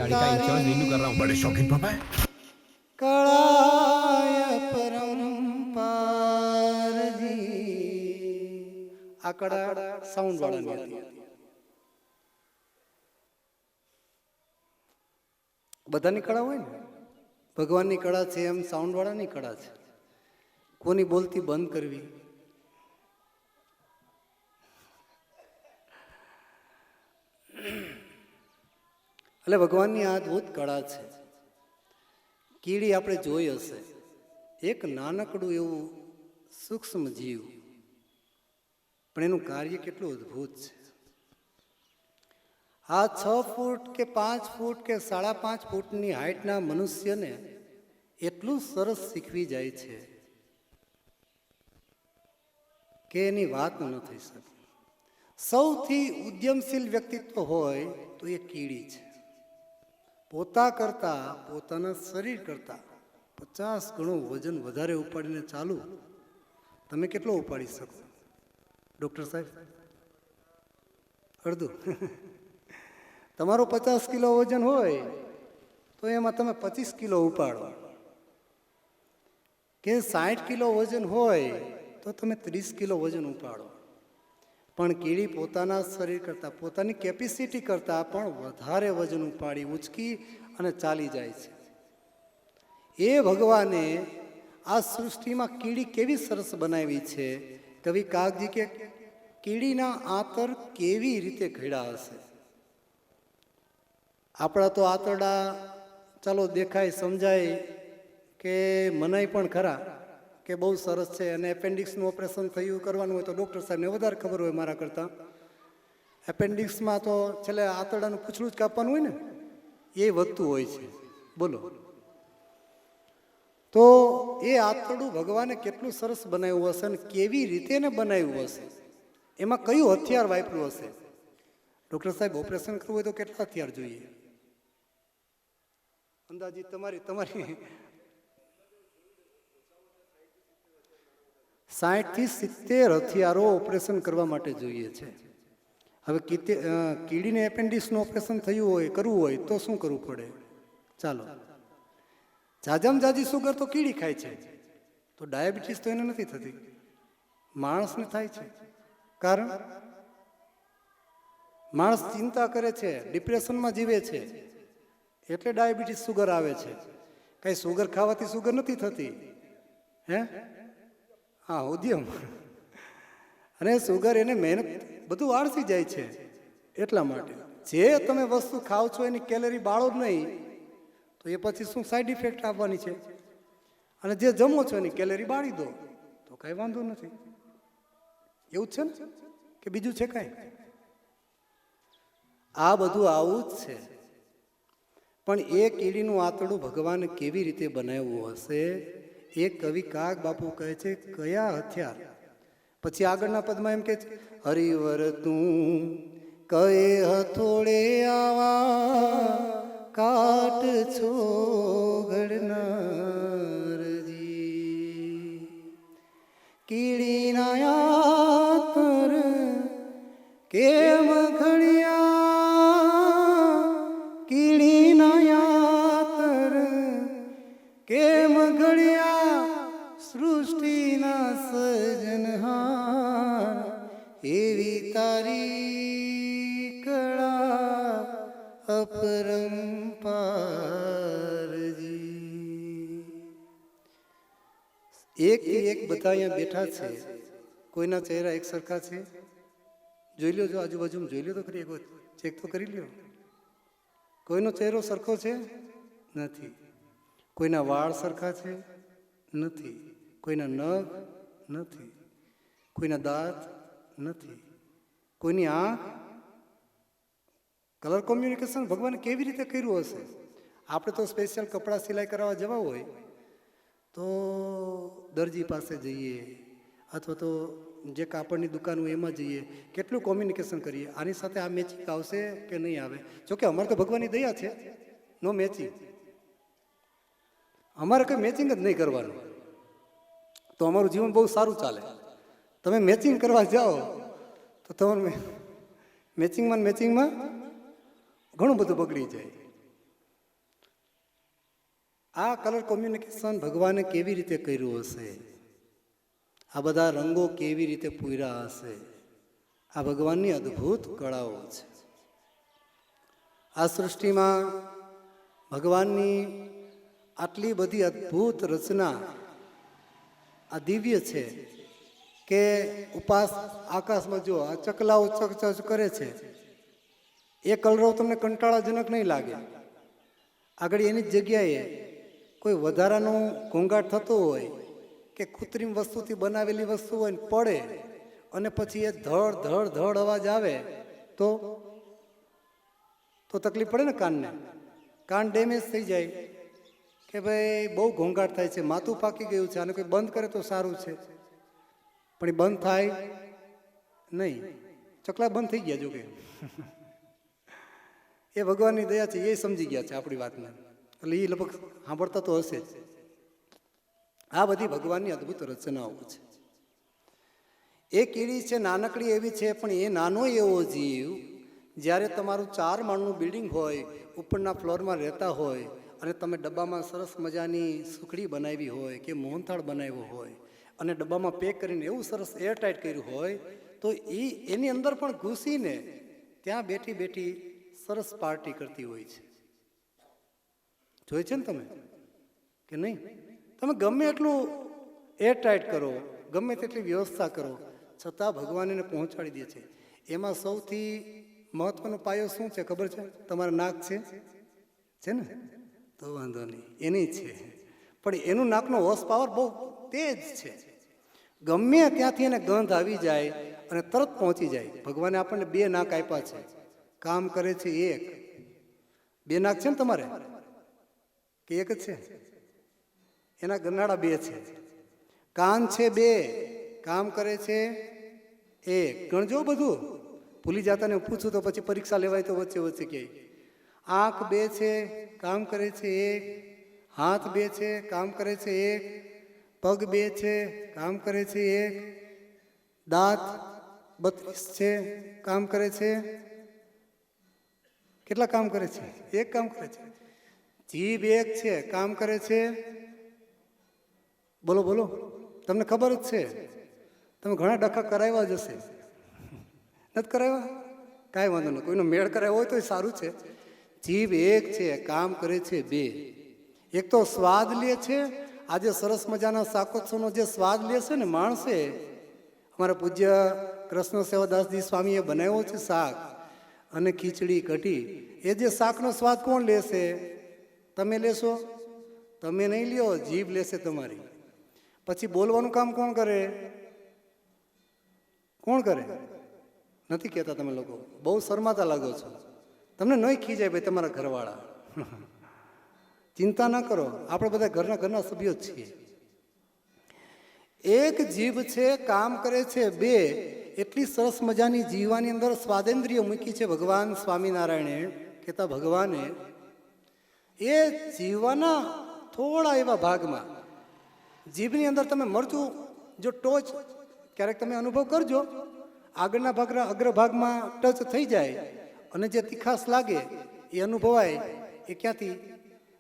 गाड़ी का insurance renew कर रहा हूँ। बड़े शौकीन पापा है। કળાય પરંપારજી આ કળા સાઉન્ડ વાળાની હતી. બધાની કળા હોય ને, ભગવાનની કળા છે એમ સાઉન્ડ વાળાની કળા છે. કોની બોલતી બંધ કરવી, એટલે ભગવાનની આ અદભુત કળા છે. કીડી આપણે જોઈ હશે, એક નાનકડું એવું સૂક્ષ્મ જીવ, પણ એનું કાર્ય કેટલું અદભુત છે. આ 6 ફૂટ કે 5 ફૂટ કે 5.5 ફૂટની હાઈટના મનુષ્યને એટલું સરસ શીખવી જાય છે કે એની વાત ન થઈ શકે. સૌથી ઉદ્યમશીલ વ્યક્તિત્વ હોય તો એ કીડી છે. પોતા કરતા, પોતાના શરીર કરતા 50 ગણું વજન વધારે ઉપાડીને ચાલુ. તમે કેટલો ઉપાડી શકો ડૉક્ટર સાહેબ? અડધું. તમારું 50 કિલો વજન હોય તો એમાં તમે 25 કિલો ઉપાડો, કે 60 કિલો વજન હોય તો તમે 30 કિલો વજન ઉપાડો. પણ કીડી પોતાના શરીર કરતાં, પોતાની કેપેસિટી કરતાં પણ વધારે વજન ઉપાડી ઉચકી અને ચાલી જાય છે. એ ભગવાને આ સૃષ્ટિમાં કીડી કેવી સરસ બનાવી છે. કવિ કાગજી કે કીડીના આંતર કેવી રીતે ઘડ્યા હશે. આપણા તો આંતરડા ચાલો દેખાય, સમજાય કે મનાય પણ ખરા કે બહુ સરસ છે, અને એપેન્ડિક્સનું ઓપરેશન થયું કરવાનું હોય તો ડૉક્ટર સાહેબને વધારે ખબર હોય મારા કરતાં. એપેન્ડિક્સમાં તો છેલ્લે આંતરડાનું પૂછડું જ કાપવાનું હોય ને, એ વધતું હોય છે. બોલો, તો એ આંતરડું ભગવાને કેટલું સરસ બનાવ્યું હશે અને કેવી રીતે એને બનાવ્યું હશે, એમાં કયું હથિયાર વાપર્યું હશે. ડૉક્ટર સાહેબ, ઓપરેશન કરવું હોય તો કેટલા હથિયાર જોઈએ? અંદાજી તમારી 60 થી 70 હથિયારો ઓપરેશન કરવા માટે જોઈએ છે. હવે કીડીને એપેન્ડિક્સનું ઓપરેશન થયું હોય, કરવું હોય તો શું કરવું પડે? ચાલો, જાજામાં જાજી સુગર તો કીડી ખાય છે, તો ડાયાબિટીસ તો એને નથી થતી, માણસને થાય છે. કારણ માણસ ચિંતા કરે છે, ડિપ્રેશનમાં જીવે છે, એટલે ડાયાબિટીસ સુગર આવે છે. કઈ સુગર ખાવાથી સુગર નથી થતી, હે? હા, ઉદ્યમ. અને સુગર એને મહેનત બધું આળસી જાય છે. એટલા માટે જે તમે વસ્તુ ખાવ છો એની કેલરી બાળો જ નહીં તો એ પછી શું સાઈડ ઇફેક્ટ આવવાની છે. અને જે જમો છો એની કેલરી બાળી દો તો કાંઈ વાંધો નથી. એવું છે ને કે બીજું છે કાંઈ? આ બધું આવું જ છે. પણ એ કીડીનું આંતરડું ભગવાને કેવી રીતે બનાવ્યું હશે, એ કવિ કાગ બાપુ કહે છે કયા હથિયાર. પછી આગળના પદમાં એમ કે છે, હરિવર તું કએ હથોડે આવા કાટ છો ઘડનારજી. કીડીના આંતર કેમ ઘડ્યા, કીડીના આંતર કેમ ઘડ્યા, સૃષ્ટિના સર્જનહાર એવી તારી કળા અપરંપારજી. એક બધા અહીંયા બેઠા છે, કોઈના ચહેરા એક સરખા છે? જોઈ લો, જો આજુબાજુમાં જોઈ લો તો ખરી, એક ચેક તો કરી લ્યો. કોઈનો ચહેરો સરખો છે? નથી. કોઈના વાળ સરખા છે? નથી. કોઈના નખ નથી. કોઈના દાંત નથી. કોઈની આંખ. કલર કોમ્યુનિકેશન ભગવાને કેવી રીતે કર્યું હશે? આપણે તો સ્પેશિયલ કપડાં સિલાઈ કરાવવા જવા હોય તો દરજી પાસે જઈએ, અથવા તો જે કાપડની દુકાન હોય એમાં જઈએ, કેટલું કોમ્યુનિકેશન કરીએ, આની સાથે આ મેચિંગ આવશે કે નહીં આવે. જોકે અમારે તો ભગવાનની દયા છે, નો મેચિંગ. અમારે કંઈ મેચિંગ જ નહીં કરવાનું, તો અમારું જીવન બહુ સારું ચાલે. તમે મેચિંગ કરવા જાઓ તો તમારું મેચિંગમાં ઘણું બધું બગડી જાય. આ કલર કોમ્યુનિકેશન ભગવાને કેવી રીતે કર્યું હશે? આ બધા રંગો કેવી રીતે પૂર્યા હશે? આ ભગવાનની અદ્ભુત કળાઓ છે. આ સૃષ્ટિમાં ભગવાનની આટલી બધી અદ્ભુત રચના આ દિવ્ય છે કે ઉપાસ આકાશમાં જો આ ચકલાઓ ચકચક કરે છે, એ કલરો તમને કંટાળાજનક નહીં લાગે. આગળ એની જ જગ્યાએ કોઈ વધારાનો ઘોંઘાટ થતો હોય કે કૃત્રિમ વસ્તુથી બનાવેલી વસ્તુ હોય ને પડે અને પછી એ ધડ ધડ ધડ અવાજ આવે તો તકલીફ પડે ને કાનને. કાન ડેમેજ થઈ જાય કે ભાઈ બહુ ઘોંઘાટ થાય છે, માથું પાકી ગયું છે, આને કોઈ બંધ કરે તો સારું છે. પણ એ બંધ થાય નહીં. ચકલા બંધ થઈ ગયા જો કે એ ભગવાનની દયા છે, એ સમજી ગયા છે આપણી વાતને, એટલે એ લગભગ સાંભળતા તો હશે જ. આ બધી ભગવાનની અદ્ભુત રચનાઓ છે. એ કીડી છે નાનકડી એવી છે, પણ એ નાનો એવો જીવ જ્યારે તમારું 4 માળનું બિલ્ડિંગ હોય, ઉપરના ફ્લોરમાં રહેતા હોય અને તમે ડબ્બામાં સરસ મજાની સુખડી બનાવી હોય કે મોહનથાળ બનાવ્યો હોય અને ડબ્બામાં પેક કરીને એવું સરસ એરટાઈટ કર્યું હોય તો એની અંદર પણ ઘૂસીને ત્યાં બેઠી બેઠી સરસ પાર્ટી કરતી હોય છે. જોઈ છે ને તમે કે નહીં? તમે ગમે એટલું એરટાઈટ કરો, ગમે તેટલી વ્યવસ્થા કરો, છતાં ભગવાન એને પહોંચાડી દે છે. એમાં સૌથી મહત્વનો પાયો શું છે ખબર છે? તમારા નાક છે ને? તો વાંધો નહીં, એની છે. પણ એનું નાકનો હોર્સ પાવર બહુ તેજ છે. ગમે ત્યાંથી એને ગંધ આવી જાય અને તરત પહોંચી જાય. ભગવાને આપણને 2 નાક આપ્યા છે, કામ કરે છે 1. 2 નાક છે ને તમારે કે 1 જ છે? એના ગરનાળા 2 છે. કાન છે 2, કામ કરે છે 1. ગણજો બધું. ભૂલી જતા ને પૂછું તો પછી પરીક્ષા લેવાય તો વચ્ચે વચ્ચે ક્યાંય. આંખ 2 છે, કામ કરે છે 1. હાથ 2 છે, કામ કરે છે 1. પગ 2 છે, કામ કરે છે 1. દાંત 32 છે, કામ કરે છે. કેટલા કામ કરે છે? 1 કામ કરે છે. જીભ 1 છે, કામ કરે છે. બોલો બોલો, તમને ખબર જ છે. તમે ઘણા ડખા કરાવ્યા જ હશે. નથી કરાવ્યા? કાંઈ વાંધો નહીં, કોઈનો મેળ કરાવ્યો હોય તો સારું છે. જીભ 1 છે, કામ કરે છે 2. એક તો સ્વાદ લે છે. આજે સરસ મજાના શાકોત્સવનો જે સ્વાદ લે છે ને માણસે, અમારા પૂજ્ય કૃષ્ણ સેવાદાસજી સ્વામીએ બનાવ્યો છે શાક અને ખીચડી કઢી. એ જે શાકનો સ્વાદ કોણ લેશે? તમે લેશો? તમે નહીં લ્યો, જીભ લેશે તમારી. પછી બોલવાનું કામ કોણ કરે? કોણ કરે? નથી કહેતા તમે લોકો, બહુ શરમાતા લાગો છો. તમને નહીં ખીજાય ભાઈ તમારા ઘરવાળા. ચિંતા ના કરો, આપણે બધા ઘરના સભ્યો જ છીએ. 1 જીભ છે, કામ કરે છે 2. એટલી સરસ મજાની જીવાની અંદર સ્વાદેન્દ્રિય મૂકી છે ભગવાન સ્વામિનારાયણે, કહેતા ભગવાને. એ જીવવાના થોડા એવા ભાગમાં, જીભની અંદર તમે મરચું જો ટોચ ક્યારેક તમે અનુભવ કરજો, આગળના ભાગના અગ્રભાગમાં ટચ થઈ જાય અને જે તીખાશ લાગે એ અનુભવાય. એ ક્યાંથી?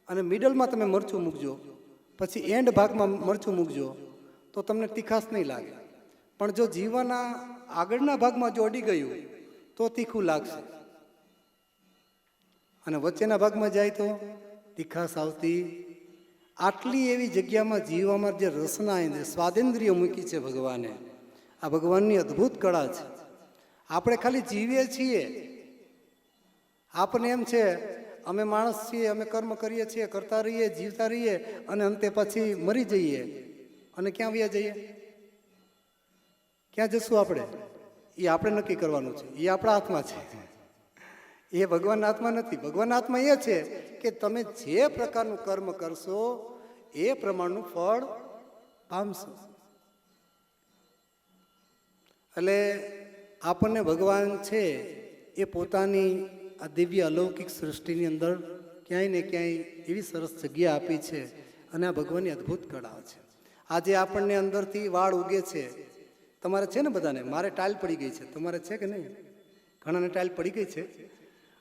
અને મિડલમાં તમે મરચું મૂકજો, પછી એન્ડ ભાગમાં મરચું મૂકજો તો તમને તીખાશ નહીં લાગે. પણ જો જીવાના આગળના ભાગમાં જો અડી ગયું તો તીખું લાગશે, અને વચ્ચેના ભાગમાં જાય તો તીખાશ આવતી. આટલી એવી જગ્યામાં જીવવામાં જે રસના સ્વાદેન્દ્રિય મૂકી છે ભગવાને, આ ભગવાનની અદ્ભુત કળા છે. આપણે ખાલી જીવીએ છીએ, આપણને એમ છે અમે માણસ છીએ, અમે કર્મ કરીએ છીએ, કરતા રહીએ, જીવતા રહીએ અને અંતે પછી મરી જઈએ. અને ક્યાં વ્યા જઈએ? ક્યાં જશું આપણે? એ આપણે નક્કી કરવાનું છે. એ આપણા હાથમાં છે, એ ભગવાનના હાથમાં નથી. ભગવાનના હાથમાં એ છે કે તમે જે પ્રકારનું કર્મ કરશો એ પ્રમાણનું ફળ પામશો. એટલે આપણને ભગવાન છે એ પોતાની આ દિવ્ય અલૌકિક સૃષ્ટિની અંદર ક્યાંય ને ક્યાંય એવી સરસ જગ્યા આપી છે અને આ ભગવાનની અદ્ભુત કળા છે. આજે આપણને અંદરથી વાળ ઉગે છે. તમારે છે ને બધાને? મારે ટાઇલ પડી ગઈ છે, તમારે છે કે નહીં? ઘણાને ટાઇલ પડી ગઈ છે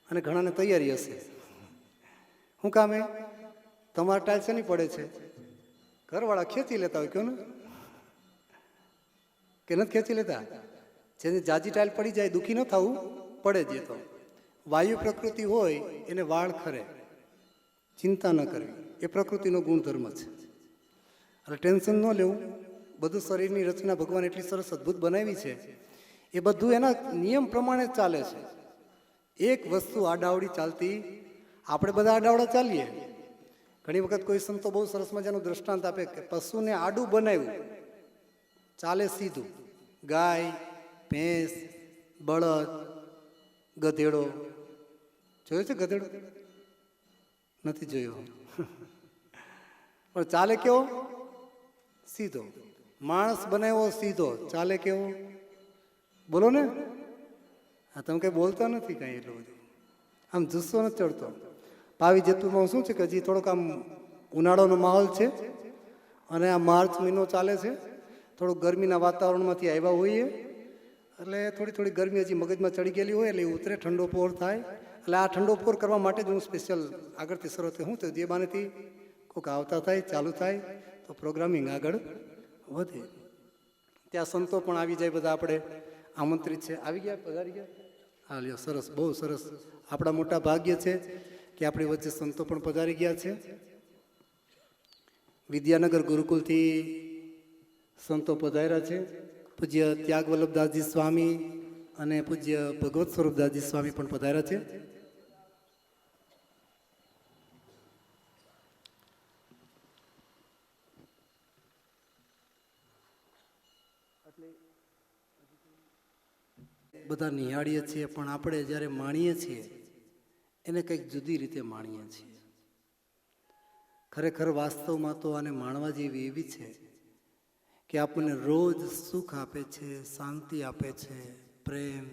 અને ઘણાને તૈયારી હશે. શું કામ? તમારા ટાઈલ શેની પડે છે? ઘરવાળા ખેંચી લેતા હોય, કહો ને, કે નથી ખેંચી લેતા? જેને જાજી ટાઈલ પડી જાય દુઃખી ન થવું, પડે જ. તો વાયુ પ્રકૃતિ હોય એને વાળ ખરે, ચિંતા ન કરવી, એ પ્રકૃતિનો ગુણધર્મ છે. એટલે ટેન્શન ન લેવું. બધું શરીરની રચના ભગવાન એટલી સરસ અદ્ભુત બનાવી છે, એ બધું એના નિયમ પ્રમાણે જ ચાલે છે. એક વસ્તુ આડાવડી ચાલતી, આપણે બધા આડાવડા ચાલીએ. ઘણી વખત કોઈ સંતો બહુ સરસ મજાનું દ્રષ્ટાંત આપે કે પશુને આડું બનાવ્યું, ચાલે સીધું. ગાય, ભેંસ, બળદ, ગધેડો. જોયો છે ગધેડો? નથી જોયો. પણ ચાલે કેવો? સીધો. માણસ બનાવ્યો સીધો, ચાલે કેવો? બોલો ને. હા, તમે કઈ બોલતા નથી કઈ, એટલું બધું આમ જુસ્સો નથી ચડતો. પાવી જેતપુરમાં શું છે કે હજી થોડોક આમ ઉનાળાનો માહોલ છે અને આ માર્ચ મહિનો ચાલે છે. થોડુંક ગરમીના વાતાવરણમાંથી આવ્યા હોઈએ એટલે થોડી થોડી ગરમી હજી મગજમાં ચડી ગયેલી હોય એટલે એ ઉતરે, ઠંડો પોર થાય. એટલે આ ઠંડો પોર કરવા માટે જ હું સ્પેશિયલ આગળથી શરૂઆત હું તો જે બાનેથી કોઈક આવતા થાય, ચાલુ થાય તો પ્રોગ્રામિંગ આગળ વધે. ત્યાં સંતો પણ આવી જાય, બધા આપણે આમંત્રિત છે. આવી ગયા, પધારી ગયા? હા, લ્યો, સરસ, બહુ સરસ. આપણા મોટા ભાગ્ય છે કે આપણી વચ્ચે સંતો પણ પધારી ગયા છે. વિદ્યાનગર ગુરુકુલથી સંતો પધાર્યા છે. પૂજ્ય ત્યાગ વલ્લભદાસજી સ્વામી અને પૂજ્ય ભગવત સ્વરૂપદાસજી સ્વામી પણ પધાર્યા છે. બધા નિહાળીએ છીએ પણ આપણે જ્યારે માણીએ છીએ એને કંઈક જુદી રીતે માણીએ છીએ. ખરેખર વાસ્તવમાં તો આને માણવા જેવી એવી છે કે આપણને રોજ સુખ આપે છે, શાંતિ આપે છે, પ્રેમ,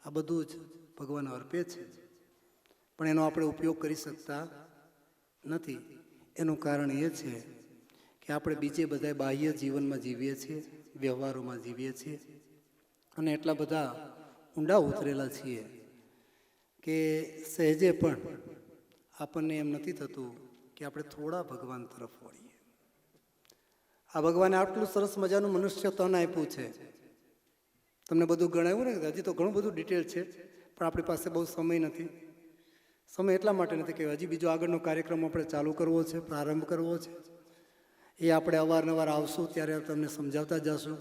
આ બધું જ ભગવાન અર્પે છે. પણ એનો આપણે ઉપયોગ કરી શકતા નથી. એનું કારણ એ છે કે આપણે બીજે બધા બાહ્ય જીવનમાં જીવીએ છીએ, વ્યવહારોમાં જીવીએ છીએ અને એટલા બધા ઊંડા ઉતરેલા છીએ કે સહેજે પણ આપણને એમ નથી થતું કે આપણે થોડા ભગવાન તરફ વળીએ. આ ભગવાને આટલું સરસ મજાનું મનુષ્ય તન આપ્યું છે. તમને બધું ગણાવ્યું ને, હજી તો ઘણું બધું ડિટેલ છે પણ આપણી પાસે બહુ સમય નથી. સમય એટલા માટે નથી કે હજી બીજો આગળનો કાર્યક્રમ આપણે ચાલુ કરવો છે, પ્રારંભ કરવો છે. એ આપણે અવારનવાર આવશું ત્યારે તમને સમજાવતા જશું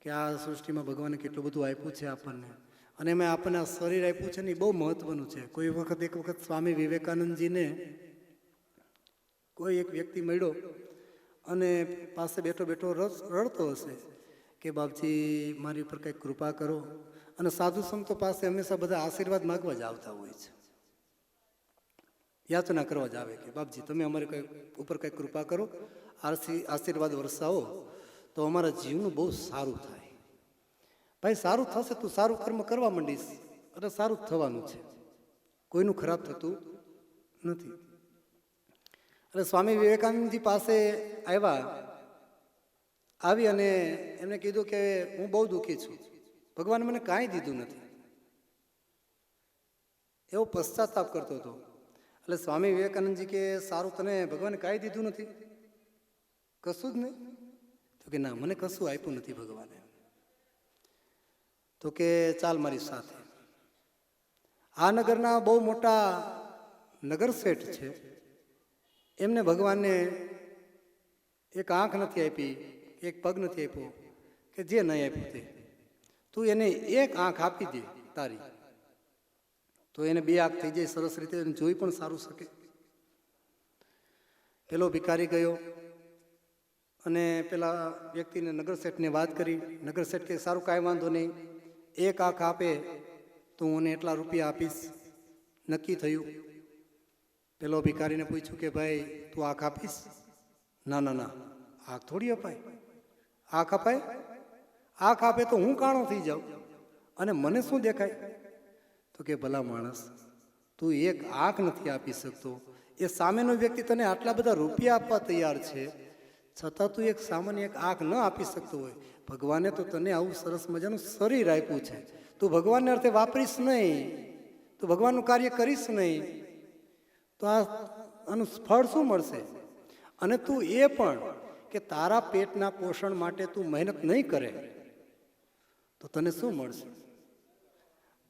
કે આ સૃષ્ટિમાં ભગવાને કેટલું બધું આપ્યું છે આપણને. અને એમાં આપણને આ શરીર આપ્યું છે ને એ બહુ મહત્વનું છે. કોઈ વખત એક વખત સ્વામી વિવેકાનંદજીને કોઈ એક વ્યક્તિ મળ્યો અને પાસે બેઠો બેઠો રડતો હશે કે બાપજી મારી ઉપર કંઈક કૃપા કરો. અને સાધુ સંતો પાસે હંમેશા બધા આશીર્વાદ માગવા જ આવતા હોય છે, યાચના કરવા જ આવે કે બાપજી તમે અમારે કંઈક ઉપર કંઈક કૃપા કરો, આશીર્વાદ વરસાવો તો અમારા જીવનું બહુ સારું થાય. ભાઈ સારું થશે, તું સારું કર્મ કરવા માંડીશ એટલે સારું જ થવાનું છે, કોઈનું ખરાબ થતું નથી. એટલે સ્વામી વિવેકાનંદજી પાસે આવી અને એમને કીધું કે હું બહુ દુઃખી છું, ભગવાને મને કાંઈ દીધું નથી. એવો પશ્ચાતાપ કરતો હતો. એટલે સ્વામી વિવેકાનંદજી કે સારું, તને ભગવાને કાંઈ દીધું નથી? કશું જ નહીં? તો કે ના, મને કશું આપ્યું નથી ભગવાને. તો કે ચાલ મારી સાથે. આ નગરના બહુ મોટા નગર શેઠ છે, એમને ભગવાને એક આંખ નથી આપી, એક પગ નથી આપ્યો, કે જે નહીં આપ્યું તે તું એને એક આંખ આપી દે તારી, તો એને બે આંખ થઈ જાય, સરસ રીતે એને જોઈ પણ સારું શકે. પેલો ભિખારી ગયો અને પેલા વ્યક્તિને નગર શેઠને વાત કરી. નગર શેઠ કે સારું, કાંઈ વાંધો નહીં, એક આંખ આપે તો હું એને એટલા રૂપિયા આપીશ. નક્કી થયું. પેલો ભિખારીને પૂછ્યું કે ભાઈ તું આંખ આપીશ? ના ના ના, આંખ થોડી અપાય. આંખ અપાય? આંખ આપે તો હું કાણો થઈ જાઉં અને મને શું દેખાય? તો કે ભલા માણસ, તું એક આંખ નથી આપી શકતો, એ સામેનો વ્યક્તિ તને આટલા બધા રૂપિયા આપવા તૈયાર છે, છતાં તું એક સામાન્ય એક આંખ ન આપી શકતો હોય. ભગવાને તો તને આવું સરસ મજાનું શરીર આપ્યું છે, તું ભગવાનને અર્થે વાપરીશ નહીં, તું ભગવાનનું કાર્ય કરીશ નહીં, તો આ આનું ફળ શું મળશે? અને તું એ પણ કે તારા પેટના પોષણ માટે તું મહેનત નહીં કરે તો તને શું મળશે?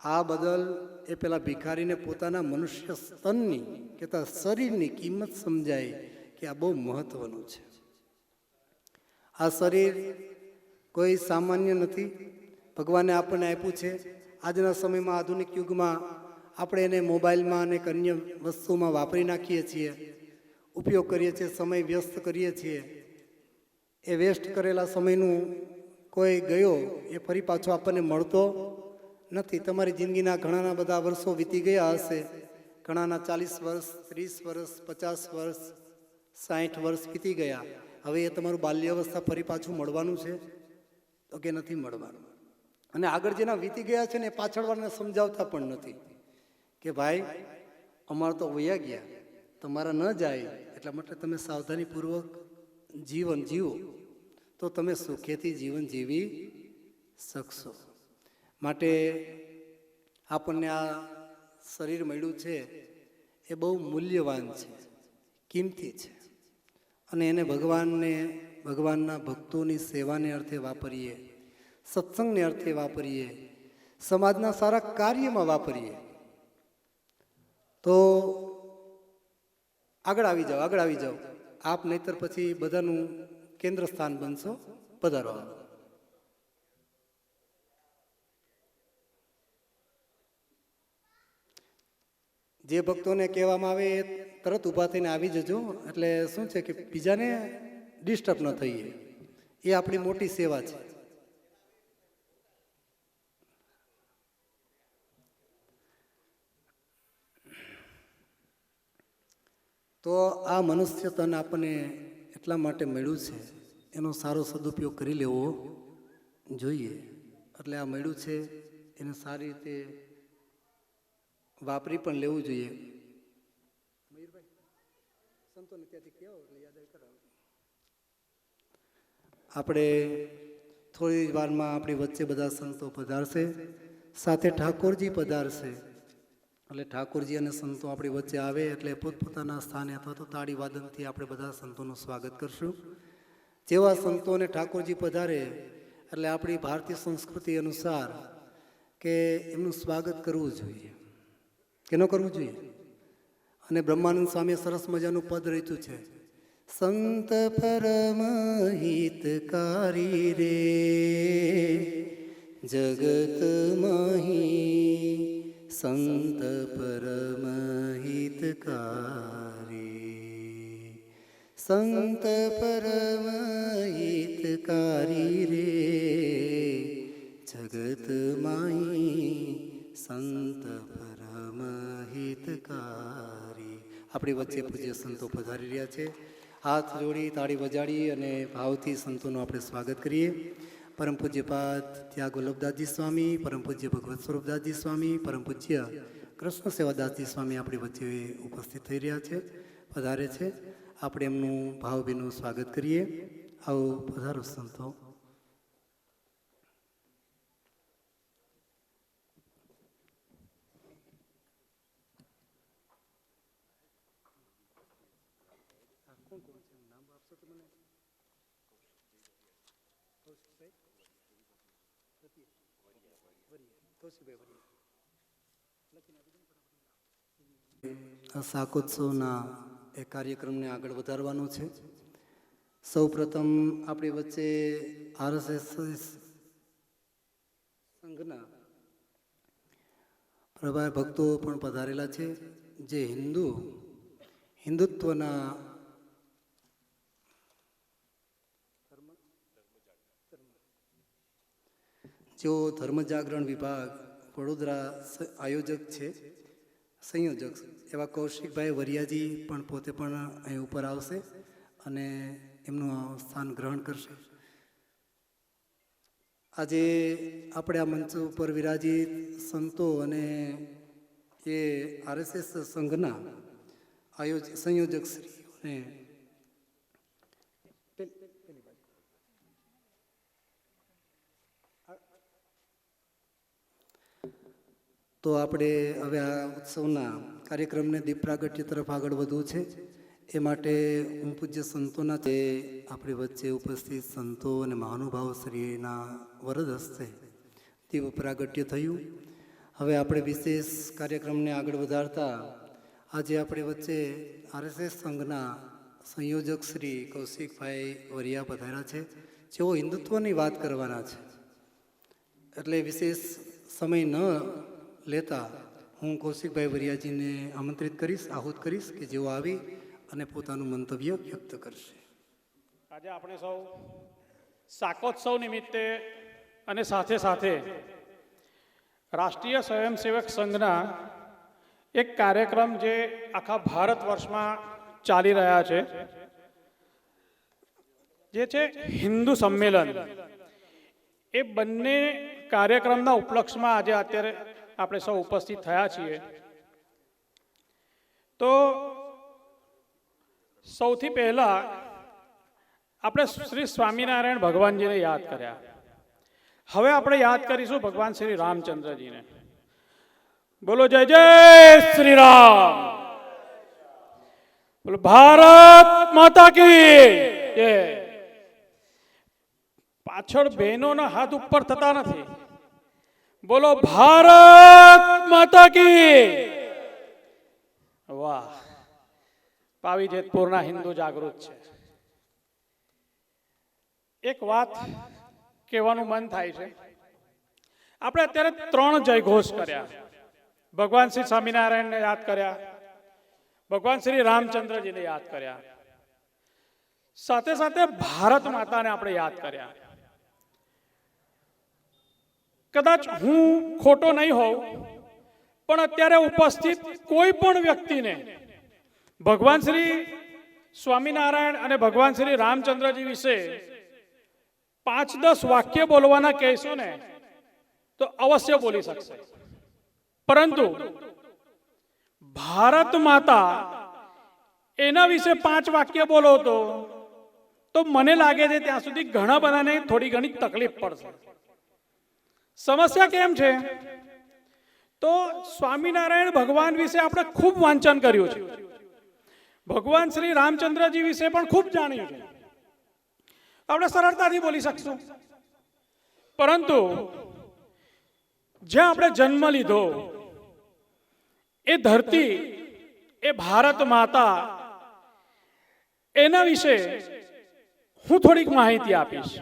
આ બદલ એ પેલા ભિખારીને પોતાના મનુષ્ય સ્તનની કે શરીરની કિંમત સમજાય કે આ બહુ મહત્વનું છે. આ શરીર કોઈ સામાન્ય નથી. ભગવાને આપણને આપ્યું છે. આજના સમયમાં આધુનિક યુગમાં આપણે એને મોબાઈલમાં અને અન્ય વસ્તુમાં વાપરી નાખીએ છીએ, ઉપયોગ કરીએ છીએ, સમય વ્યસ્ત કરીએ છીએ. એ વેસ્ટ કરેલા સમયનું કોઈ ગયો એ ફરી પાછો આપણને મળતો નથી. તમારી જિંદગીના ઘણાના બધા વર્ષો વીતી ગયા હશે. ઘણાના 40 વર્ષ, 30 વર્ષ, 50 વર્ષ, 60 વર્ષ વીતી ગયા. હવે એ તમારું બાલ્ય અવસ્થા ફરી પાછું મળવાનું છે તો કે નથી મળવાનું. અને આગળ જેના વીતી ગયા છે ને એ પાછળવાળાને સમજાવતા પણ નથી કે ભાઈ અમારા તો વયા ગયા, તમારા ન જાય એટલા માટે તમે સાવધાનીપૂર્વક જીવન જીવો તો તમે સુખેથી જીવન જીવી શકશો. માટે આપણને આ શરીર મળ્યું છે એ બહુ મૂલ્યવાન છે, કિંમતી છે. અને એને ભગવાનના ભક્તોની સેવાને અર્થે વાપરીએ, સત્સંગને અર્થે વાપરીએ, સમાજના સારા કાર્યમાં વાપરીએ તો આગળ આવી જાઓ. આપ નહીતર પછી બધાનું કેન્દ્ર સ્થાન બનશો. પધારો. જે ભક્તોને કહેવામાં આવે એ તરત ઊભા થઈને આવી જજો. એટલે શું છે કે બીજાને ડિસ્ટર્બ ન થઈએ, એ આપણી મોટી સેવા છે. તો આ મનુષ્ય તન આપણને એટલા માટે મળ્યું છે, એનો સારો સદુપયોગ કરી લેવો જોઈએ. એટલે આ મળ્યું છે એને સારી રીતે વાપરી પણ લેવું જોઈએ. આપણે થોડી વારમાં આપણી વચ્ચે બધા સંતો પધારશે, સાથે ઠાકોરજી પધારશે. એટલે ઠાકોરજી અને સંતો આપણી વચ્ચે આવે એટલે પોતપોતાના સ્થાને અથવા તો તાળી વાદનથી આપણે બધા સંતોનું સ્વાગત કરશું. જેવા સંતો અને ઠાકોરજી પધારે એટલે આપણી ભારતીય સંસ્કૃતિ અનુસાર કે એમનું સ્વાગત કરવું જોઈએ કે ન કરવું જોઈએ. અને બ્રહ્માનંદ સ્વામીએ સરસ મજાનું પદ રચ્યું છે, સંત પરમ હિતકારી રે જગત મહી, સંત પરમ હિતકારી, સંત પરમ હિતકારી રે જગત માહી, સંત પરમ હિતકારી. આપણી વચ્ચે પૂજ્ય સંતો પધારી રહ્યા છે. હાથ જોડી, તાળી વજાડી અને ભાવથી સંતોનું આપણે સ્વાગત કરીએ. પરમ પૂજ્યપાદ ત્યાગ વલ્લભદાસજી સ્વામી, પરમ પૂજ્ય ભગવત સ્વરૂપદાસજી સ્વામી, પરમ પૂજ્ય કૃષ્ણ સેવાદાસજી સ્વામી આપણી વચ્ચે ઉપસ્થિત થઈ રહ્યા છે, પધારે છે. આપણે એમનું ભાવભીનું સ્વાગત કરીએ. આવો પધારો સંતો. શાકોત્સવના એ કાર્યક્રમને આગળ વધારવાનો છે. સૌ પ્રથમ આપણી વચ્ચે RSS સંઘના પ્રભાર ભક્તો પણ પધારેલા છે, જે હિન્દુત્વના જેઓ ધર્મ જાગરણ વિભાગ વડોદરા આયોજક છે, સંયોજક એવા કૌશિકભાઈ વરિયાજી પણ પોતે પણ અહીં ઉપર આવશે અને એમનું સ્થાન ગ્રહણ કરશે. આજે આપણે આ મંચ ઉપર વિરાજિત સંતો અને એ RSS સંઘના સંયોજક શ્રીઓને તો આપણે હવે આ ઉત્સવના કાર્યક્રમને દીપ પ્રાગટ્ય તરફ આગળ વધવું છે. એ માટે હું પૂજ્ય સંતોના તે આપણી વચ્ચે ઉપસ્થિત સંતો અને મહાનુભાવ શ્રીના વરદ હસ્તે દીપ પ્રાગટ્ય થયું. હવે આપણે વિશેષ કાર્યક્રમને આગળ વધારતા આજે આપણી વચ્ચે આરએસએસ સંઘના સંયોજક શ્રી કૌશિકભાઈ વરિયા પધાર્યા છે, જેઓ હિન્દુત્વની વાત કરવાના છે. એટલે વિશેષ સમય ન લેતા હું કૌશિકભાઈ વરિયાજીને આમંત્રિત કરીશ, આહુત કરીશ કે જેઓ આવી અને પોતાનું મંતવ્ય વ્યક્ત કરશે. આજે આપણે સૌ શાકોત્સવ નિમિત્તે અને સાથે સાથે રાષ્ટ્રીય સ્વયંસેવક સંઘના એક કાર્યક્રમ જે આખા ભારત વર્ષમાં ચાલી રહ્યા છે, જે છે હિન્દુ સંમેલન, એ બંને કાર્યક્રમના ઉપલક્ષમાં આજે અત્યારે આપણે સૌ ઉપસ્થિત થયા છીએ. તો સૌથી પહેલા આપણે શ્રી સ્વામિનારાયણ ભગવાનજીને યાદ કર્યા. હવે આપણે યાદ કરીશું ભગવાન શ્રી રામચંદ્રજીને. બોલો જય જય શ્રી રામ. બોલો ભારત માતા કી જય. પાછળ બહેનોના હાથ ઉપર થતા નથી. બોલો ભારત માતા કી. વાહ, પાવી જેતપુરના હિન્દુ જાગૃત છે. એક વાત કહેવાનું મન થાય છે. આપણે અત્યારે 3 જયઘોષ કર્યા. ભગવાન શ્રી સ્વામિનારાયણને યાદ કર્યા, ભગવાન શ્રી રામચંદ્રજીને યાદ કર્યા, સાથે સાથે ભારત માતાને આપણે યાદ કર્યા. કદાચ હું ખોટો નહીં હોઉં, પણ અત્યારે ઉપસ્થિત કોઈ પણ વ્યક્તિને ભગવાન શ્રી સ્વામિનારાયણ અને ભગવાન શ્રી રામચંદ્રજી વિશે 5-10 વાક્ય બોલવાના કહેશું ને તો અવશ્ય બોલી શકશે. પરંતુ ભારત માતા એના વિશે 5 વાક્ય બોલો તો મને લાગે છે ત્યાં સુધી ઘણા બધાને થોડી ઘણી તકલીફ પડશે. સમસ્યા કેમ છે? તો સ્વામિનારાયણ ભગવાન વિશે આપણે ખૂબ વાંચન કર્યું છે, ભગવાન શ્રી રામચંદ્રજી વિશે પણ ખૂબ જાણ્યું છે, આપણે સરળતાથી બોલી શકશું. પરંતુ જ્યાં આપણે જન્મ લીધો એ ધરતી, એ ભારત માતા, એના વિશે હું થોડીક માહિતી આપીશ.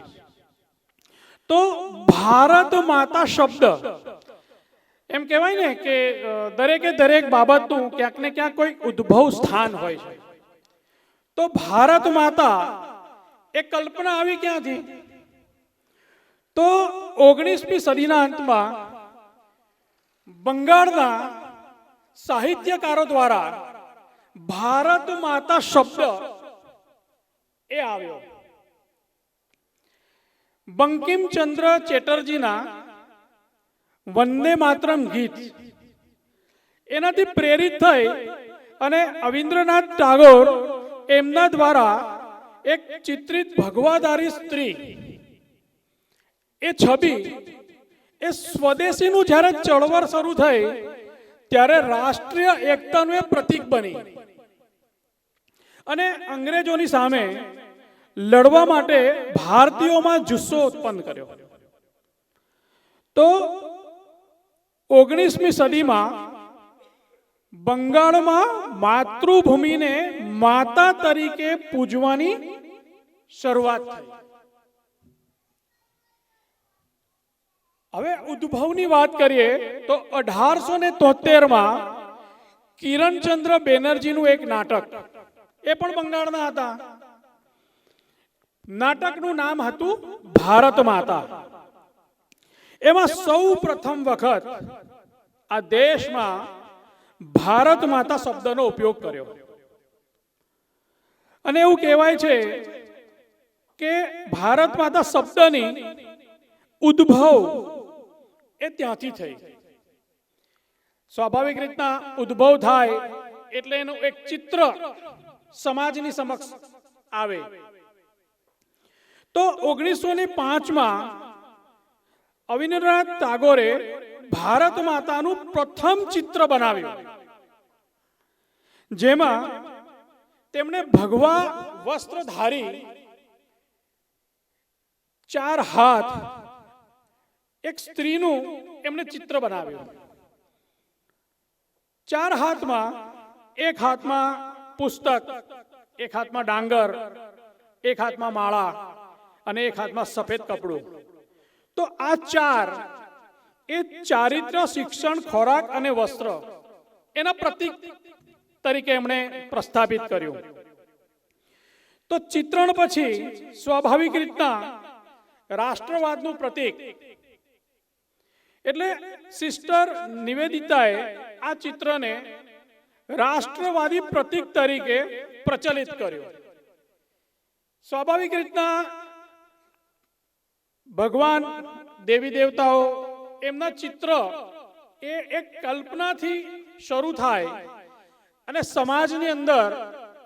તો ભારત માતા શબ્દ, એમ કહેવાય ને કે દરેકે દરેક બાબતનું ક્યાંક ને ક્યાંક કોઈ ઉદ્ભવ સ્થાન હોય છે. તો ભારત માતા એ કલ્પના આવી ક્યાંથી? તો 19મી સદીના અંતમાં બંગાળના સાહિત્યકારો દ્વારા ભારત માતા શબ્દ એ આવ્યો. બંકિમચંદ્ર ચેટર્જીના વંદે માતરમ ગીત એનાથી પ્રેરિત થઈ અને રવીન્દ્રનાથ ટાગોર એમના દ્વારા એક ચિત્રિત ભગવાધારી સ્ત્રી, એ છબી, એ સ્વદેશીનું જ્યારે ચળવળ શરૂ થઈ ત્યારે રાષ્ટ્રીય એકતાનું એ પ્રતીક બની અને અંગ્રેજોની સામે લડવા માટે ભારતીયોમાં જુસ્સો ઉત્પન્ન કર્યો. તો 19મી સદીમાં બંગાળમાં માતૃભૂમિને માતા તરીકે પૂજવાની શરૂઆત થઈ. હવે ઉદ્ભવની વાત કરીએ તો 1873માં કિરણચંદ્ર બેનર્જીનું એક નાટક, એ પણ બંગાળના હતા. નાટકનું નામ હતું ભારત માતા. એમાં સૌ પ્રથમ વખત આ દેશમાં ભારત માતા શબ્દનો ઉપયોગ કર્યો. અને એવું કહેવાય છે કે ભારત માતા શબ્દની ઉદ્ભવ એ ત્યાંથી થઈ. સ્વાભાવિક રીતના ઉદ્ભવ થાય એટલે એનું એક ચિત્ર સમાજની સમક્ષ આવે. તો 1905માં રવીન્દ્રનાથ ટાગોરે ભારત માતાનું પ્રથમ ચિત્ર બનાવ્યું, જેમાં તેમણે ભગવા વસ્ત્ર ધારી 4 હાથ એક સ્ત્રીનું એમણે ચિત્ર બનાવ્યું. 4 હાથમાં, એક હાથમાં પુસ્તક, એક હાથમાં ડાંગર, એક હાથમાં માળા અને એક હાથમાં સફેદ કપડું. તો આ 4 એ ચારિત્ર, શિક્ષણ, ખોરાક અને વસ્ત્ર એના પ્રતીક તરીકે એમણે પ્રસ્થાપિત કર્યું. તો ચિત્રણ પછી સ્વાભાવિક રીતના રાષ્ટ્રવાદનું પ્રતીક એટલે સિસ્ટર નિવેદિતાએ આ ચિત્રને રાષ્ટ્રવાદી પ્રતીક તરીકે પ્રચલિત કર્યું. સ્વાભાવિક રીતના ભગવાન, દેવી દેવતાઓ એમના ચિત્ર એ એક કલ્પનાથી શરૂ થાય અને સમાજની અંદર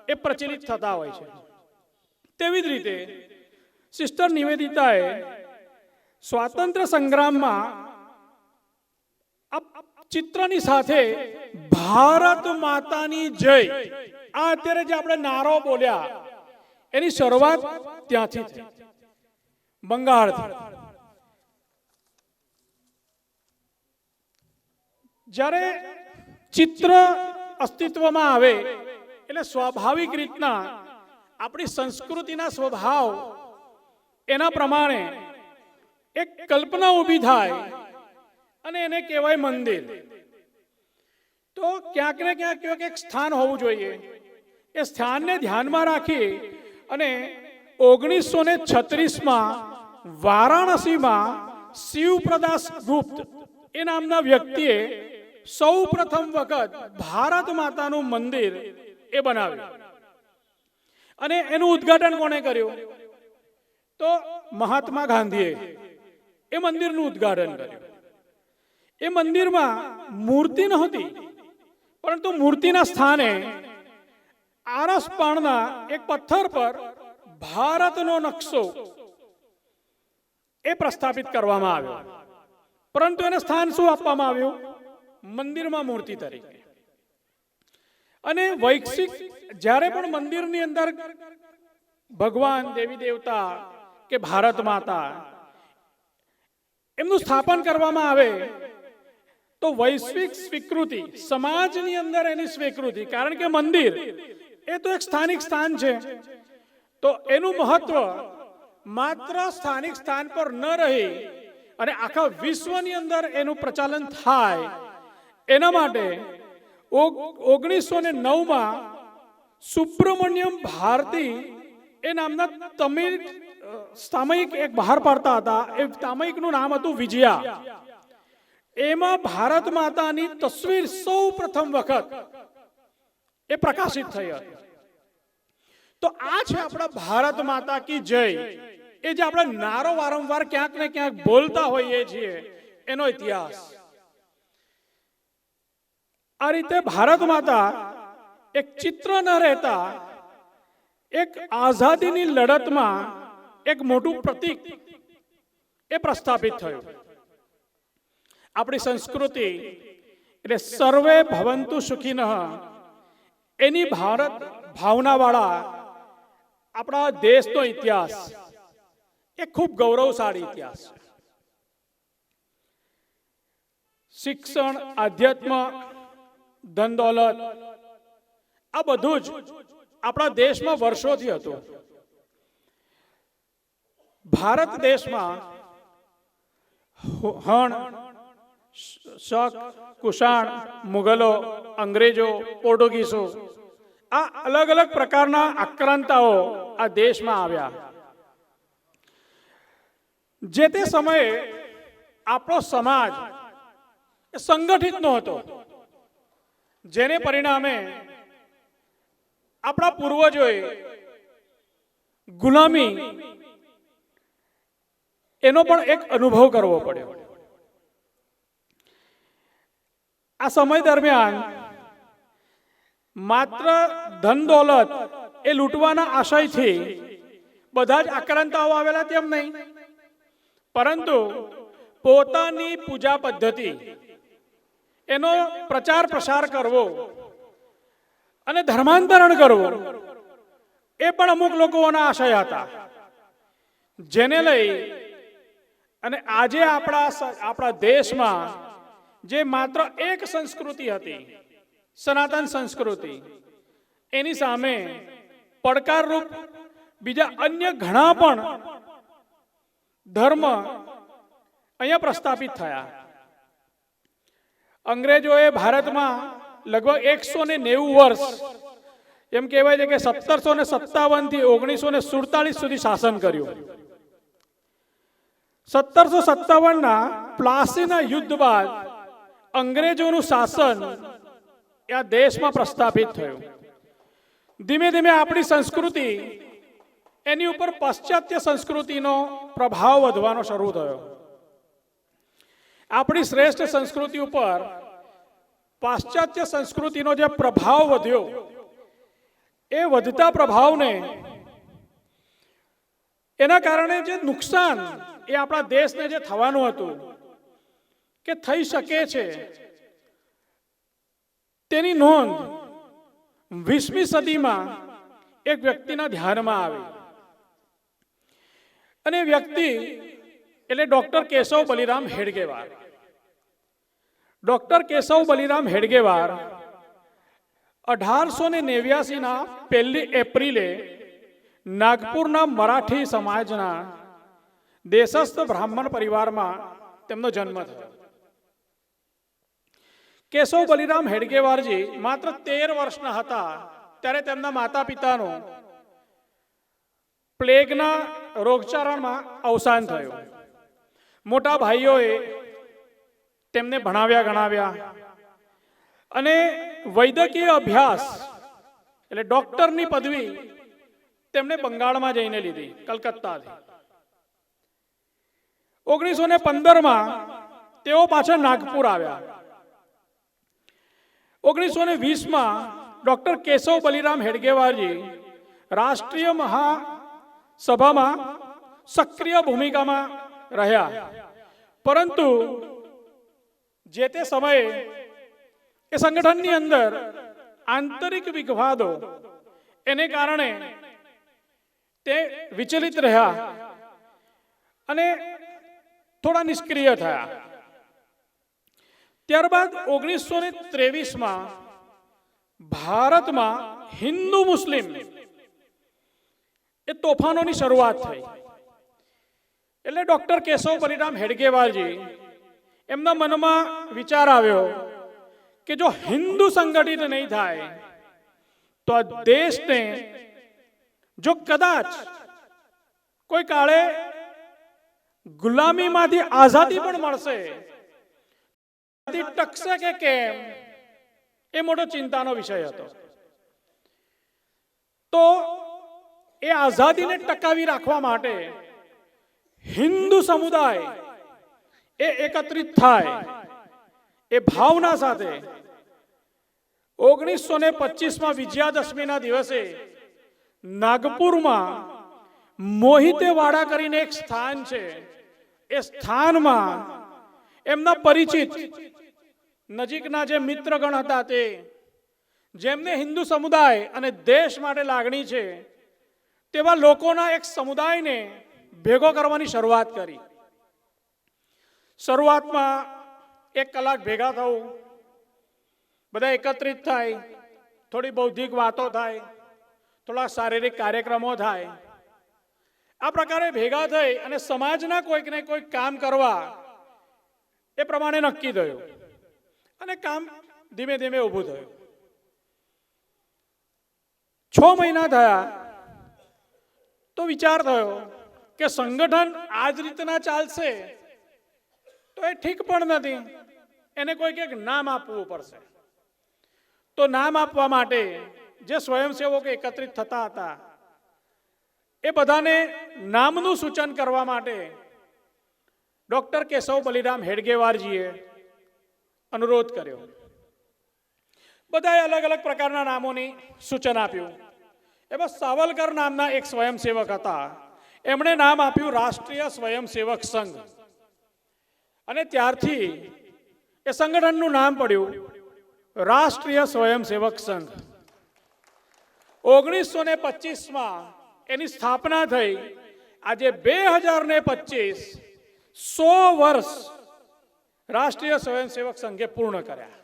એ પ્રચલિત થતા હોય છે. તેવી જ રીતે સિસ્ટર નિવેદિતાએ સ્વાતંત્ર્ય સંગ્રામમાં આ ચિત્રની સાથે ભારત માતાની જય, આ અત્યારે જે આપણે નારો બોલ્યા એની શરૂઆત ત્યાંથી થઈ, બંગાળથી. જ્યારે ચિત્ર અસ્તિત્વમાં આવે એટલે સ્વાભાવિક રીતના આપણી સંસ્કૃતિના સ્વભાવ એના પ્રમાણે એક કલ્પના ઊભી થાય અને એને કહેવાય મંદિર. તો ક્યાંક ને ક્યાંક એક સ્થાન હોવું જોઈએ. એ સ્થાનને ધ્યાનમાં રાખી અને 1936માં વારાણસીમાં શિવપ્રદાસ ગુપ્ત એ નામના વ્યક્તિએ સૌ પ્રથમ વખત ભારત માતાનું મંદિર એ બનાવ્યું. અને એનું ઉદ્ઘાટન કોણે કર્યું? તો મહાત્મા ગાંધીએ એ મંદિરનું ઉદ્ઘાટન કર્યું. એ મંદિરમાં મૂર્તિ નહોતી, પરંતુ મૂર્તિના સ્થાને આરસપાણના એક પથ્થર પર ભારતનો નકશો એ પ્રસ્થાપિત કરવામાં આવ્યો. પરંતુ એને સ્થાન શું આપવામાં આવ્યું? મંદિરમાં મૂર્તિ તરીકે. અને વૈશ્વિક જ્યારે પણ મંદિરની અંદર ભગવાન, દેવી દેવતા કે ભારત માતા એમનું સ્થાપન કરવામાં આવે તો વૈશ્વિક સ્વીકૃતિ, સમાજની અંદર એની સ્વીકૃતિ, કારણ કે મંદિર એ તો એક સ્થાનિક સ્થાન છે. તો એનું મહત્વ માત્ર સ્થાનિક સ્થાન પર ન રહી અને આખા વિશ્વની અંદર એનું પ્રચાલન થાય, એના માટે 1909માં સુબ્રમણ્યમ ભારતી એ નામના તમિલ સામયિક એક બહાર પાડતા હતા. એ સામયિકનું નામ હતું વિજયા. એમાં ભારત માતાની તસવીર સૌ પ્રથમ વખત એ પ્રકાશિત થઈ હતી. તો આ છે આપણા ભારત માતા કી જય, એ જે આપણે નારો વારંવાર ક્યાંક ને ક્યાંક બોલતા હોઈએ છીએ, એનો ઇતિહાસ. આ રીતે ભારત માતા એક ચિત્ર ન રહેતા એક આઝાદીની લડતમાં એક મોટું પ્રતીક એ પ્રસ્થાપિત થયું. આપણી સંસ્કૃતિ એટલે સર્વે ભવંતુ સુખીનઃ એની ભારત ભાવનાવાળા આપણા દેશનો ઇતિહાસ એ ખૂબ ગૌરવશાળી ઇતિહાસ છે. શિક્ષણ, આધ્યાત્મ, ધન દોલત આ બધું જ આપણા દેશમાં વર્ષોથી હતું. ભારત દેશમાં હણ, શક, કુષાણ, મુગલો, અંગ્રેજો, પોર્ટુગીઝો આ અલગ અલગ પ્રકારના આક્રાંતાઓ આ દેશમાં આવ્યા. જે તે સમયે આપણો સમાજ સંગઠિત નહોતો, જેને પરિણામે આપણા પૂર્વજોએ ગુલામી એનો પણ એક અનુભવ કરવો પડ્યો. આ સમય દરમિયાન માત્ર ધન દોલત એ લૂંટવાના આશયથી બધા જ આક્રાંતાઓ આવેલા તેમ નહીં, પરંતુ પોતાની પૂજા પદ્ધતિ એનો પ્રચાર પ્રસાર કરવો અને ધર્માંતરણ કરવું એ પણ અમુક લોકોના આશય હતા, જેને લઈ અને આજે આપણા દેશમાં જે માત્ર એક સંસ્કૃતિ હતી, સનાતન સંસ્કૃતિ, એની સામે પડકારરૂપ બીજા અન્ય ઘણા પણ ધર્મ અહીંયા પ્રસ્થાપિત થયા. અંગ્રેજોએ ભારતમાં લગભગ 190 વર્ષ, એમ કહેવાય છે કે 1757 થી 1947 સુધી શાસન કર્યું. 1757ના પ્લાસીના યુદ્ધ બાદ અંગ્રેજોનું શાસન આ દેશમાં પ્રસ્થાપિત થયું. ધીમે ધીમે આપણી સંસ્કૃતિ એની ઉપર પાશ્ચાત્ય સંસ્કૃતિનો પ્રભાવ વધવાનો શરૂ થયો. આપણી શ્રેષ્ઠ સંસ્કૃતિ ઉપર પાશ્ચાત્ય સંસ્કૃતિનો જે પ્રભાવ વધ્યો, એ વધતા પ્રભાવને એના કારણે જે નુકસાન એ આપણા દેશને જે થવાનું હતું કે થઈ શકે છે, તેની નોંધ 20મી સદીમાં એક વ્યક્તિના ધ્યાનમાં આવી. અને વ્યક્તિ એટલે ડોક્ટર કેશવ બલિરામ હેડગેવાર. ડોક્ટર કેશવ બલિરામ હેડગેવાર 1889ના 1 એપ્રિલે નાગપુરના મરાઠી સમાજના દેશસ્થ બ્રાહ્મણ પરિવારમાં તેમનો જન્મ થયો. કેશવ બલિરામ હેડગેવારજી માત્ર 13 વર્ષના હતા ત્યારે તેમના માતા પિતાનું પ્લેગના રોગચાળામાં અવસાન થયું. મોટા ભાઈઓએ તેમને ભણાવ્યા ગણાવ્યા અને વૈદ્યકીય અભ્યાસ એટલે ડોક્ટરની પદવી તેમણે બંગાળમાં જઈને લીધી, કલકત્તાથી. 1915માં તેઓ પાછા નાગપુર આવ્યા. 1920માં ડોક્ટર કેશવ બલિરામ હેડગેવારજી રાષ્ટ્રીય મહાસભામાં સક્રિય ભૂમિકામાં રહ્યા, પરંતુ જે તે સમયે એ સંગઠનની અંદર આંતરિક વિવાદો એને કારણે તે વિચલિત રહ્યા અને થોડા નિષ્ક્રિય થયા. ત્યારબાદ 1923માં ભારતમાં હિન્દુ મુસ્લિમ એ તોફાનોની શરૂઆત થઈ. એટલે ડોક્ટર કેશવ બલિરામ હેડગેવારજી એમના મનમાં વિચાર આવ્યો કે જો હિન્દુ સંગઠિત નહીં થાય તો આ દેશને જો કદાચ કોઈ કાળે ગુલામીમાંથી આઝાદી પણ મળશે, ટકશે કે કેમ એ મોટો ચિંતાનો વિષય હતો. તો એ આઝાદીને ટકાવી રાખવા માટે હિન્દુ સમુદાય એ એકત્રિત થાય એ ભાવના સાથે 1925માં વિજયાદશમીના દિવસે નાગપુરમાં મોહિતેવાડા કરીને એક સ્થાન છે, એ સ્થાનમાં એમના પરિચિત નજીકના જે મિત્રગણ હતા, તે જેમને હિન્દુ સમુદાય અને દેશ માટે લાગણી છે, તેવા લોકોના એક સમુદાયને ભેગો કરવાની શરૂઆત કરી. શરૂઆતમાં 1 કલાક ભેગા થવું, બધા એકત્રિત થાય, થોડી બૌદ્ધિક વાતો થાય, થોડા શારીરિક કાર્યક્રમો થાય. આ પ્રકારે ભેગા થઈ અને સમાજના કોઈક ને કોઈક કામ કરવા એ પ્રમાણે નક્કી થયું અને કામ ધીમે ધીમે ઊભું થયું. 6 મહિના થયા તો વિચાર થયો કે સંગઠન આ જ રીતના ચાલશે તો એ ઠીક પણ નથી, એને કોઈક એક નામ આપવું પડશે. તો નામ આપવા માટે જે સ્વયંસેવકો એકત્રિત થતા હતા એ બધાને નામનું સૂચન કરવા માટે ડોક્ટર કેશવ બલિરામ હેડગેવારજીએ અનુરોધ કર્યો. બધાએ અલગ અલગ પ્રકારના નામોની સૂચન આપ્યું. એમાં સાવલકર નામના એક સ્વયંસેવક હતા, એમણે નામ આપ્યું રાષ્ટ્રીય સ્વયંસેવક સંઘ. અને ત્યારથી એ સંગઠનનું નામ પડ્યું રાષ્ટ્રીય સ્વયંસેવક સંઘ. 1925માં એની સ્થાપના થઈ. આજે 2025 100 વર્ષ રાષ્ટ્રીય સ્વયંસેવક સંઘે પૂર્ણ કર્યા.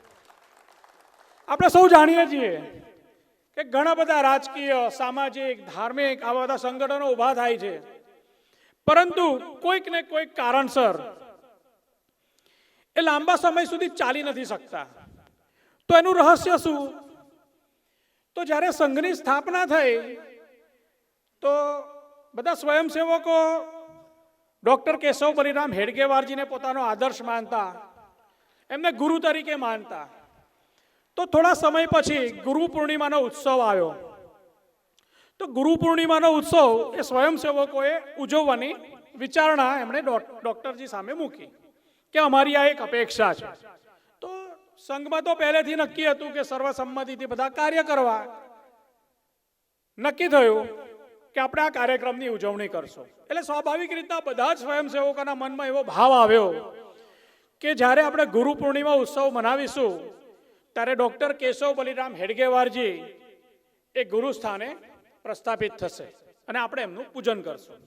આપણે સૌ જાણીએ છીએ કે ઘણા બધા રાજકીય, સામાજિક, ધાર્મિક આવા બધા સંગઠનો ઊભા થાય છે, પરંતુ કોઈક ને કોઈક કારણસર એ લાંબા સમય સુધી ચાલી નથી શકતા. તો એનું રહસ્ય શું? તો જ્યારે સંઘની સ્થાપના થઈ તો બધા સ્વયંસેવકો ડોક્ટર કેશવ બલિરામ હેડગેવારજીને પોતાનો આદર્શ માનતા, એમને ગુરુ તરીકે માનતા. તો થોડા સમય પછી ગુરુ પૂર્ણિમાનો ઉત્સવ આવ્યો. તો ગુરુ પૂર્ણિમાનો ઉત્સવ એ સ્વયંસેવકોએ ઉજવવાની વિચારણા એમણે ડોક્ટરજી સામે મૂકી કે અમારી આ એક અપેક્ષા છે. તો સંઘમાં તો પહેલેથી નક્કી હતું કે સર્વસંમતિથી બધા કાર્ય કરવા. નક્કી થયું કે આપણે આ કાર્યક્રમની ઉજવણી કરશું. એટલે સ્વાભાવિક રીતના બધા જ સ્વયંસેવકોના મનમાં એવો ભાવ આવ્યો કે જ્યારે આપણે ગુરુ પૂર્ણિમા ઉત્સવ મનાવીશું ત્યારે ડોક્ટર કેશવ બલિરામ હેડગેવારજી એ ગુરુ સ્થાને પ્રસ્થાપિત થશે અને આપણે એમનું પૂજન કરશું.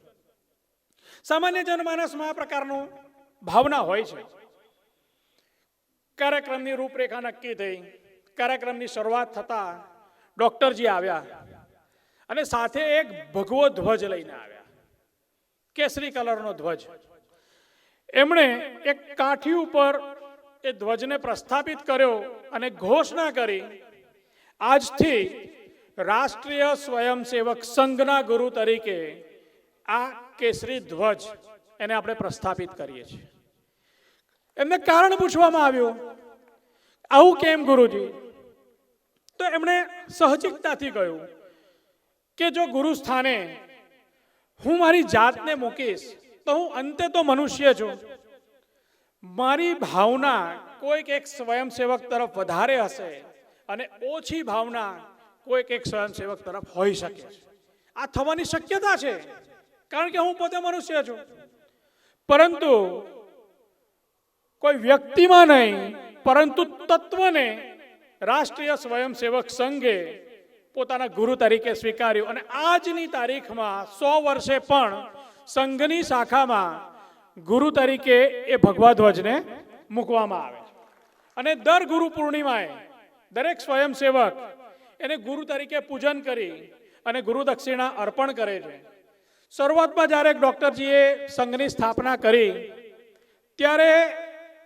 સામાન્ય જનમાનસમાં આ પ્રકારનું ભાવના હોય છે. કાર્યક્રમની રૂપરેખા નક્કી થઈ. કાર્યક્રમની શરૂઆત થતા ડોક્ટરજી આવ્યા અને સાથે એક ભગવો ધ્વજ લઈને આવ્યા, કેસરી કલરનો ધ્વજ. એમણે એક કાઠી ઉપર એ ધ્વજને પ્રસ્થાપિત કર્યો અને ઘોષણા કરી, આજથી રાષ્ટ્રીય સ્વયંસેવક સંઘના ગુરુ તરીકે આ કેસરી ધ્વજ એને આપણે પ્રસ્થાપિત કરીએ છીએ. એમને કારણ પૂછવામાં આવ્યું, આવું કેમ ગુરુજી? તો એમણે સહજિકતાથી કહ્યું કે જો ગુરુ સ્થાને હું મારી જાતને મૂકીશ તો હું અંતે તો મનુષ્ય છું. મારી ભાવના કોઈક એક સ્વયંસેવક તરફ વધારે હશે અને ઓછી ભાવના કોઈક એક સ્વયંસેવક તરફ હોઈ શકે છે. આ થવાની શક્યતા છે કારણ કે હું પોતે મનુષ્ય છું. પરંતુ કોઈ વ્યક્તિમાં નહીં, પરંતુ તત્વને રાષ્ટ્રીય સ્વયંસેવક સંઘે પોતાના ગુરુ તરીકે સ્વીકાર્યું અને આજની તારીખમાં 100 વર્ષે પણ સંઘની શાખામાં ગુરુ તરીકે એ ભગવા ધ્વજને મૂકવામાં આવે છે. અને દર ગુરુ પૂર્ણિમાએ દરેક સ્વયંસેવક એને ગુરુ તરીકે પૂજન કરી અને ગુરુ દક્ષિણા અર્પણ કરે છે. શરૂઆતમાં જ્યારે ડોક્ટરજીએ સંઘની સ્થાપના કરી ત્યારે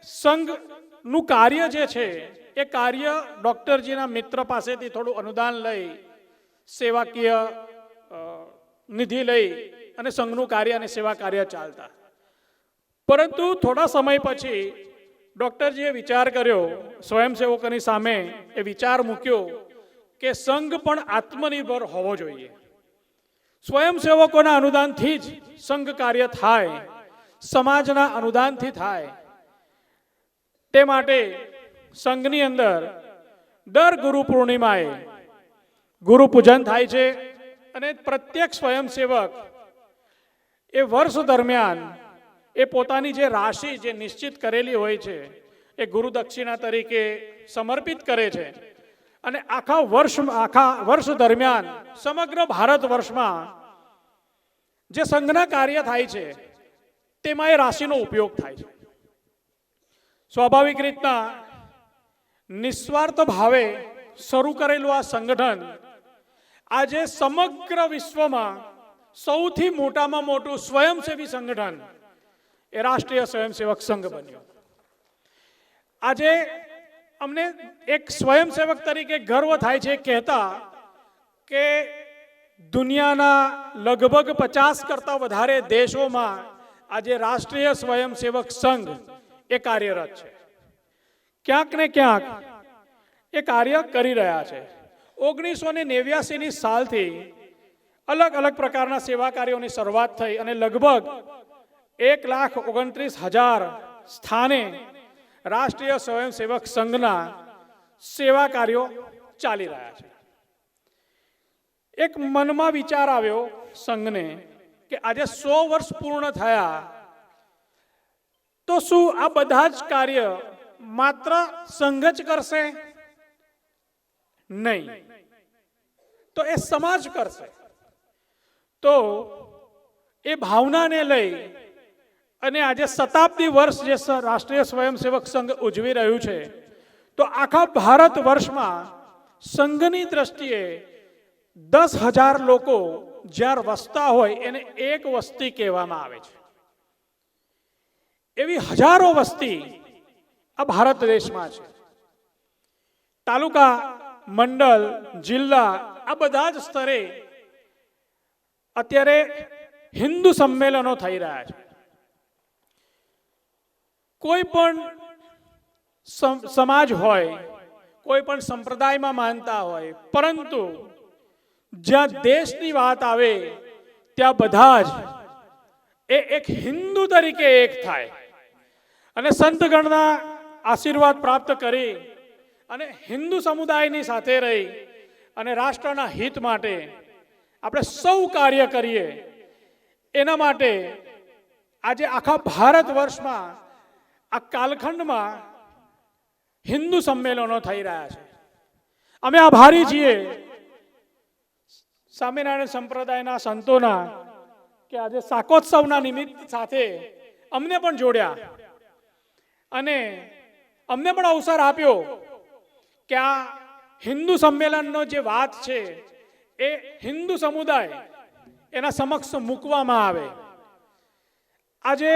સંઘનું કાર્ય જે છે એ કાર્ય ડોક્ટરજીના મિત્ર પાસેથી થોડું અનુદાન લઈ, સેવાકીય નિધિ લઈ અને સંઘનું કાર્ય અને સેવા કાર્ય ચાલતા. પરંતુ થોડા સમય પછી ડોક્ટરજીએ વિચાર કર્યો, સ્વયંસેવકોની સામે એ વિચાર મૂક્યો કે સંઘ પણ આત્મનિર્ભર હોવો જોઈએ. સ્વયંસેવકોના અનુદાનથી જ સંઘ કાર્ય થાય, સમાજના અનુદાનથી થાય. તે માટે સંઘની અંદર દર ગુરુ પૂર્ણિમાએ ગુરુ પૂજન થાય છે અને પ્રત્યેક સ્વયંસેવક એ વર્ષ દરમિયાન એ પોતાની જે રાશિ જે નિશ્ચિત કરેલી હોય છે એ ગુરુ દક્ષિણા તરીકે સમર્પિત કરે છે અને આખા વર્ષ દરમિયાન સમગ્ર ભારત વર્ષમાં જે સંઘના કાર્ય થાય છે તેમાં એ રાશિનો ઉપયોગ થાય છે. સ્વાભાવિક રીતના નિસ્વાર્થ ભાવે શરૂ કરેલું આ સંગઠન આજે સમગ્ર વિશ્વમાં સૌથી મોટામાં મોટું સ્વયંસેવી સંગઠન એ રાષ્ટ્રીય સ્વયંસેવક સંઘ બન્યો. આજે અમને એક સ્વયંસેવક તરીકે ગર્વ થાય છે કહેતા કે દુનિયાના લગભગ 50 કરતાં વધારે દેશોમાં આજે રાષ્ટ્રીય સ્વયંસેવક સંઘ એ કાર્યરત છે. ક્યાંક ને ક્યાંક એ કાર્ય કરી રહ્યા છે. 1989ની સાલથી અલગ અલગ પ્રકારના સેવા કાર્યોની શરૂઆત થઈ અને લગભગ 1,29,000 સ્થાને રાષ્ટ્રીય સ્વયંસેવક સંઘના સેવા કાર્યો ચાલી રહ્યા છે. એક મનમાં વિચાર આવ્યો સંઘને કે આજે 100 વર્ષ પૂર્ણ થયા તો શું આ બધા જ કાર્ય માત્ર સંઘ જ કરશે? નહીં, તો એ સમાજ કરશે. તો એ ભાવનાને લઈ અને આજે શતાબ્દી વર્ષ જે રાષ્ટ્રીય સ્વયંસેવક સંઘ ઉજવી રહ્યું છે, તો આખા ભારત વર્ષમાં સંઘની દ્રષ્ટિએ 10,000 લોકો જ્યાં વસતા હોય એને એક વસ્તી કહેવામાં આવે છે. એવી હજારો વસ્તી આ ભારત દેશમાં છે. તાલુકા, મંડળ, જિલ્લા આ બધા જ સ્તરે અત્યારે હિન્દુ સંમેલનો થઈ રહ્યા છે. કોઈ પણ સમાજ હોય, કોઈ પણ સંપ્રદાયમાં માનતા હોય, પરંતુ જ્યાં દેશની વાત આવે ત્યાં બધા જ એક હિન્દુ તરીકે એક થાય અને સંતગણના આશીર્વાદ પ્રાપ્ત કરી અને હિન્દુ સમુદાયની સાથે રહી અને રાષ્ટ્રના હિત માટે આપણે સૌ કાર્ય કરીએ. એના માટે આજે આખા ભારત વર્ષમાં આ કાલખંડમાં હિન્દુ સંમેલનો થઈ રહ્યા છે. અમે આભારી છીએ સ્વામિનારાયણ સંપ્રદાયના સંતોના કે આજે શાકોત્સવના નિમિત્ત સાથે અમને પણ જોડ્યા અને અમને પણ અવસર આપ્યો કે આ હિન્દુ સંમેલનનો જે વાત છે એ હિન્દુ સમુદાય એના સમક્ષ મૂકવામાં આવે. આજે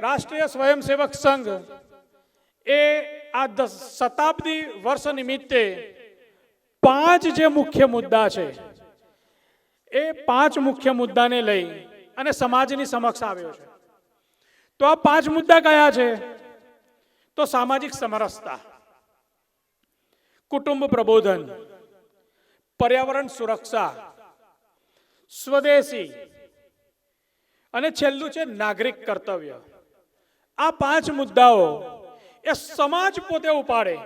રાષ્ટ્રીય સ્વયંસેવક સંઘ એ આ શતાબ્દી વર્ષ નિમિત્તે 5 જે મુખ્ય મુદ્દા છે એ 5 મુખ્ય મુદ્દાને લઈ અને સમાજની સમક્ષ આવ્યો છે. તો આ 5 મુદ્દા કયા છે? તો સામાજિક સમરસતા, કુટુંબ પ્રબોધન, પર્યાવરણ સુરક્ષા, સ્વદેશી અને છેલ્લું છે નાગરિક કર્તવ્ય. આ 5 મુદ્દાઓ એ સમાજ પોતે ઉપાડે.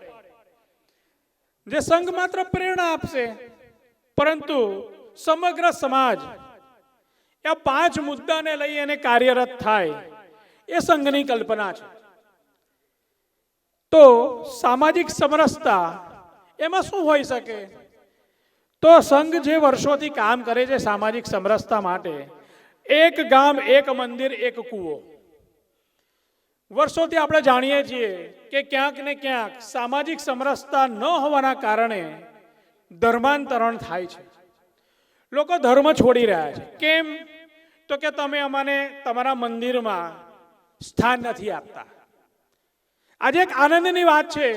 જે સંઘ માત્ર પ્રેરણા આપશે, પરંતુ સમગ્ર સમાજ આ 5 મુદ્દાને લઈ અને કાર્યરત થાય એ સંઘની કલ્પના છે. તો સામાજિક સમરસતા એમાં શું હોઈ શકે? તો સંઘ જે વર્ષોથી કામ કરે છે સામાજિક સમરસતા માટે, એક ગામ, એક મંદિર, એક કૂવો. વર્ષોથી આપણે જાણીએ છીએ કે ક્યાંક ને ક્યાંક સામાજિક સમરસતા ન હોવાના કારણે ધર્માંતરણ થાય છે. લોકો ધર્મ છોડી રહ્યા છે. કેમ? તો કે તમે અમને તમારા મંદિરમાં સ્થાન નથી આપતા. આજે એક આનંદની વાત છે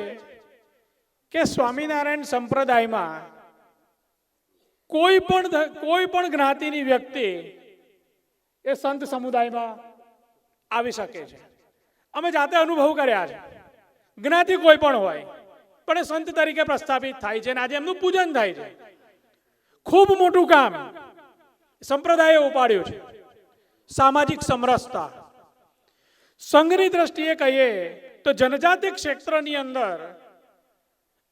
કે સ્વામિનારાયણ સંપ્રદાયમાં કોઈ પણ જ્ઞાતિની વ્યક્તિ એ સંત સમુદાયમાં આવી શકે છે. અમે જાતે અનુભવ કર્યા છે. જ્ઞાતિ કોઈ પણ હોય પણ એ સંત તરીકે પ્રસ્થાપિત થાય છે અને આજે એમનું પૂજન થાય છે. ખૂબ મોટું કામ સંપ્રદાયે ઉપાડ્યું છે. સામાજિક સમરસતા. સંઘની દ્રષ્ટિએ કહીએ તો જનજાતિ ક્ષેત્રની અંદર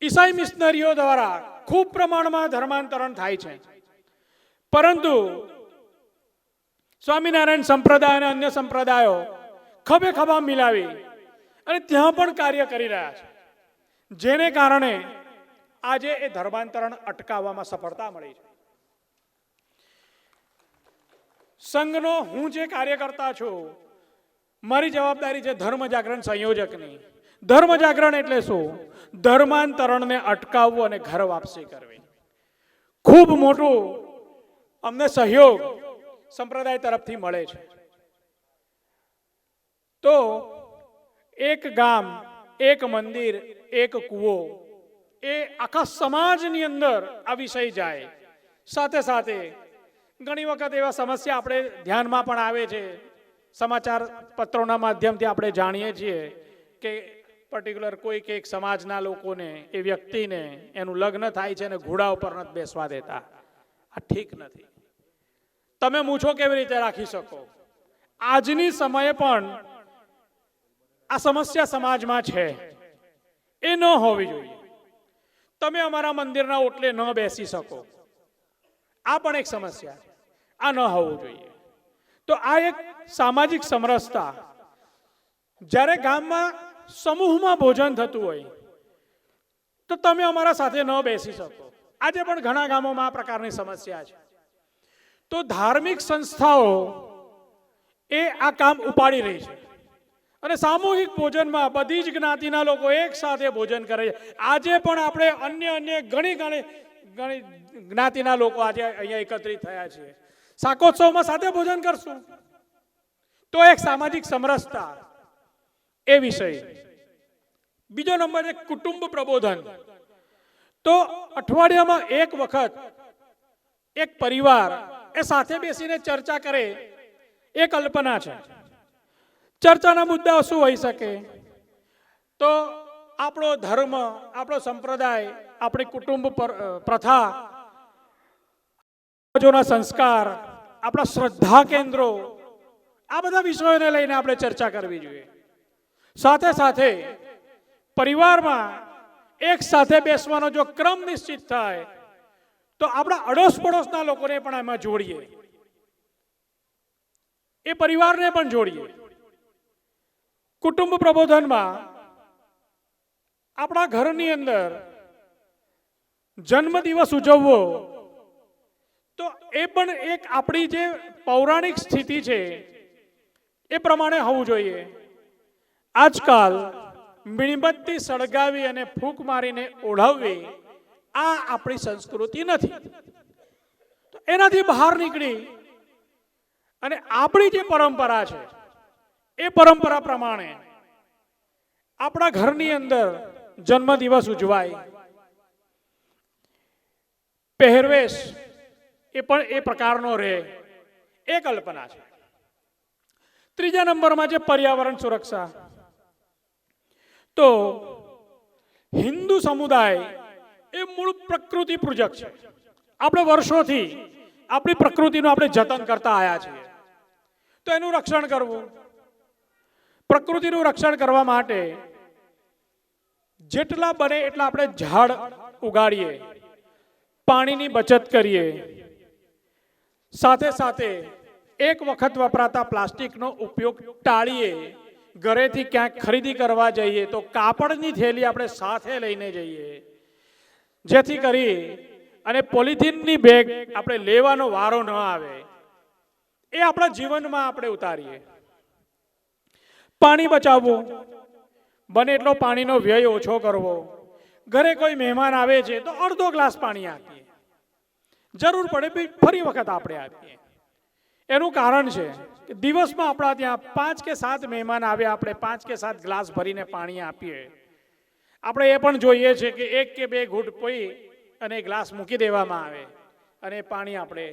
ઈસાઈ મિશનરીઓ દ્વારા ખૂબ પ્રમાણમાં ધર્માંતરણ થાય છે. પરંતુ સ્વામિનારાયણ સંપ્રદાય અને અન્ય સંપ્રદાયો ખભે ખભા મિલાવી અને ત્યાં પણ કાર્ય કરી રહ્યા છે, જેને કારણે આજે એ ધર્માંતરણ અટકાવવામાં સફળતા મળી છે. સંઘનો હું જે કાર્યકર્તા છું, મારી જવાબદારી છે ધર્મ જાગરણ સંયોજકની. ધર્મ જાગરણ એટલે શું? ધર્માંતરણને અટકાવવું અને ઘર વાપસી કરવી. ખૂબ મોટું અમને સહયોગ સંપ્રદાય તરફથી મળે છે. તો એક ગામ, એક મંદિર, એક કૂવો, એ આખા સમાજની અંદર આ વિષય જાય. સાથે સાથે ઘણી વખત એવા સમસ્યા આપણે ધ્યાનમાં પણ આવે છે. સમાચાર પત્રોના માધ્યમથી આપણે જાણીએ છીએ કે પર્ટિક્યુલર કોઈક એક સમાજના લોકોને, એ વ્યક્તિને એનું લગ્ન થાય છે અને ઘોડા ઉપર નથી બેસવા દેતા. આ ઠીક નથી. તમે મૂછો કેવી રીતે રાખી શકો? આજની સમયે પણ આ સમસ્યા સમાજમાં છે. એ ન હોવી જોઈએ. તમે અમારા મંદિરના ઓટલે ન બેસી શકો, આ પણ એક સમસ્યા છે. આ ન હોવું જોઈએ. તો આ એક સામાજિક સમરસતા. જ્યારે ગામમાં સમૂહમાં ભોજન થતું હોય તો તમે અમારા સાથે ન બેસી શકો. આજે પણ ઘણા ગામોમાં આ પ્રકારની સમસ્યા છે. તો ધાર્મિક સંસ્થાઓ એ આ કામ ઉપાડી રહી છે અને સામૂહિક ભોજનમાં બધી જ જ્ઞાતિના લોકો એક સાથે ભોજન કરે છે. આજે પણ આપણે અન્ય ઘણી જ્ઞાતિના લોકો આજે અહીંયા એકત્રિત થયા છીએ. શાકોત્સવમાં સાથે ભોજન કરશું તો એક સામાજિક સમરસતા એ વિષય. બીજો નંબર છે કુટુંબ પ્રબોધન. તો અઠવાડિયામાં એક વખત એક પરિવાર એ સાથે બેસીને ચર્ચા કરે એ કલ્પના છે. ચર્ચાના મુદ્દાઓ શું હોઈ શકે? તો આપણો ધર્મ, આપણો સંપ્રદાય, આપણી કુટુંબ પ્રથા, સંસ્કાર, આપણા શ્રદ્ધા કેન્દ્રો, આ બધા વિષયોને લઈને આપણે ચર્ચા કરવી જોઈએ. સાથે સાથે પરિવારમાં એક સાથે બેસવાનો જો ક્રમ નિશ્ચિત થાય તો આપણા અડોસ પડોશના લોકોને પણ એમાં જોડીએ, એ પરિવારને પણ જોડીએ. કુટુંબ પ્રબોધનમાં આપણા ઘરની અંદર જન્મદિવસ ઉજવવો તો એ પણ એક આપણી જે પૌરાણિક સ્થિતિ છે એ પ્રમાણે હોવું જોઈએ. આજકાલ મીણબત્તી સળગાવી અને ફૂંક મારીને ઓઢાવવી આ આપણી સંસ્કૃતિ નથી. તો એનાથી બહાર નીકળી અને આપણી જે પરંપરા છે એ પરંપરા પ્રમાણે આપણા ઘરની અંદર જન્મદિવસ ઉજવાય. પહેરવેશ એ પણ એ પ્રકારનો રહે, એ કલ્પના છે. ત્રીજા નંબરમાં છે પર્યાવરણ સુરક્ષા. તો હિન્દુ સમુદાય એ મૂળ પ્રકૃતિ પૂજક છે. આપણે વર્ષોથી આપણી પ્રકૃતિનું આપણે જતન કરતા આવ્યા છીએ. તો એનું રક્ષણ કરવું, પ્રકૃતિનું રક્ષણ કરવા માટે જેટલા બને એટલા આપણે ઝાડ ઉગાડીએ, પાણીની બચત કરીએ. સાથે સાથે એક વખત વપરાતા પ્લાસ્ટિકનો ઉપયોગ ટાળીએ. ઘરેથી ક્યાંક ખરીદી કરવા જઈએ તો કાપડની થેલી આપણે સાથે લઈને જઈએ, જેથી કરી અને પોલિથીનની બેગ આપણે લેવાનો વારો ન આવે. એ આપણા જીવનમાં આપણે ઉતારીએ. પાણી બચાવવું, બને એટલો પાણીનો વ્યય ઓછો કરવો. ઘરે કોઈ મહેમાન આવે છે તો અડધો ગ્લાસ પાણી આપીએ, જરૂર પડે ફરી વખત આપણે આપીએ. એનું કારણ છે કે દિવસમાં આપણા ત્યાં 5 કે 7 મહેમાન આવે, આપણે 5 કે 7 ગ્લાસ ભરીને પાણી આપીએ. આપણે એ પણ જોઈએ છે કે 1 કે 2 ઘૂંટ પી અને ગ્લાસ મૂકી દેવામાં આવે અને પાણી આપણે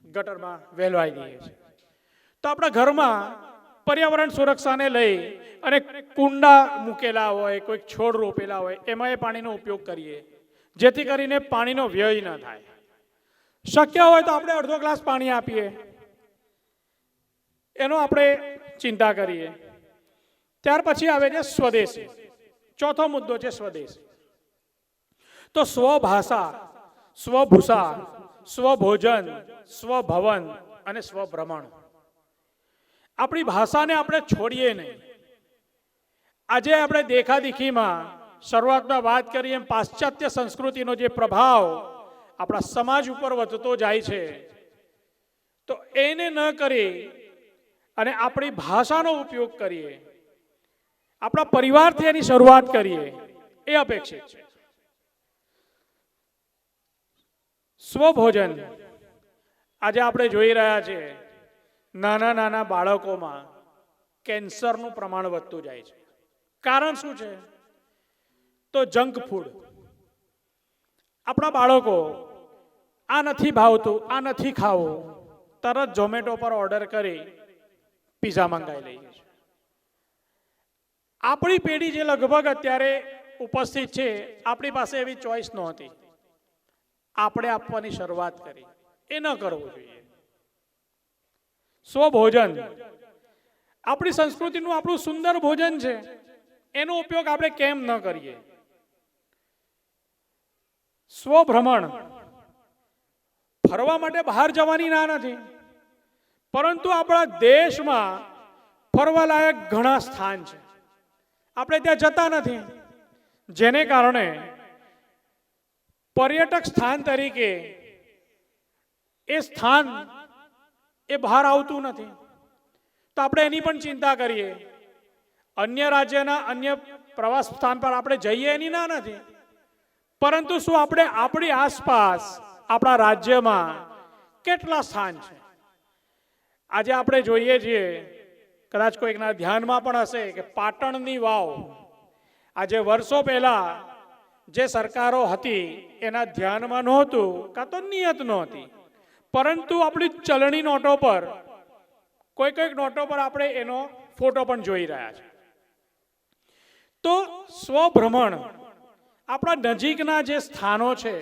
ગટરમાં વહેલવાઈ દઈએ છીએ. તો આપણા ઘરમાં પર્યાવરણ સુરક્ષાને લઈ અને કુંડા મૂકેલા હોય, કોઈ છોડ રોપેલા હોય, એમાં એ પાણીનો ઉપયોગ કરીએ, જેથી કરીને પાણીનો વ્યય ન થાય. શક્ય હોય તો આપણે અડધો ગ્લાસ પાણી આપીએ, એનો આપણે ચિંતા કરીએ. ત્યાર પછી આવે છે સ્વદેશી. ચોથો મુદ્દો છે સ્વદેશી. તો સ્વભાષા, સ્વભૂષા, સ્વભોજન, સ્વભવન અને સ્વભ્રમણ. આપણી ભાષાને આપણે છોડીએ નહીં. આજે આપણે દેખાદેખીમાં શરૂઆતમાં વાત કરી એમ પાશ્ચાત્ય સંસ્કૃતિનો જે પ્રભાવ આપણા સમાજ ઉપર વધતો જાય છે, તો એને ન કરી અને આપણી ભાષાનો ઉપયોગ કરીએ, આપણા પરિવારથી એની શરૂઆત કરીએ, એ અપેક્ષિત છે. સ્વભોજન. આજે આપણે જોઈ રહ્યા છીએ નાના નાના બાળકોમાં કેન્સરનું પ્રમાણ વધતું જાય છે. કારણ શું છે? તો જંક ફૂડ. આપણા બાળકો આ નથી ભાવતું, આ નથી ખાવું, તરત ઝોમેટો પર ઓર્ડર કરી પીઝા મંગાવી લઈએ છીએ. આપણી પેઢી જે લગભગ અત્યારે ઉપસ્થિત છે, આપણી પાસે એવી ચોઈસ નહોતી. આપણે આપવાની શરૂઆત કરી. એ ન કરવું જોઈએ. સ્વભોજન. આપણી સંસ્કૃતિનું આપણું સુંદર ભોજન છે, એનો ઉપયોગ આપણે કેમ ન કરીએ? સ્વભ્રમણ. ફરવા માટે બહાર જવાની ના નથી, પરંતુ આપણા દેશમાં ફરવાલાયક ઘણા સ્થાન છે, આપણે ત્યાં જતા નથી, જેને કારણે પર્યટક સ્થાન તરીકે એ સ્થાન એ બહાર આવતું નથી. તો આપણે એની પણ ચિંતા કરીએ. અન્ય રાજ્યના અન્ય પ્રવાસ સ્થાન પર આપણે જઈએ એની ના નથી, પરંતુ શું આપણે આપણી આસપાસ આપણા રાજ્યમાં કેટલા સ્થાન છે? આજે આપણે જોઈએ છીએ, કદાચ કોઈકના ધ્યાનમાં પણ હશે કે પાટણની વાવ આજે વર્ષો પહેલા જે સરકારો હતી એના ધ્યાનમાં નહોતું, કાં તો નિયત નહોતી, પરંતુ આપણી ચલણી નોટો પર કોઈક નોટો પર આપણે એનો ફોટો પણ જોઈ રહ્યા છે. તો સ્વભ્રમણ, આપણા નજીકના જે સ્થાનો છે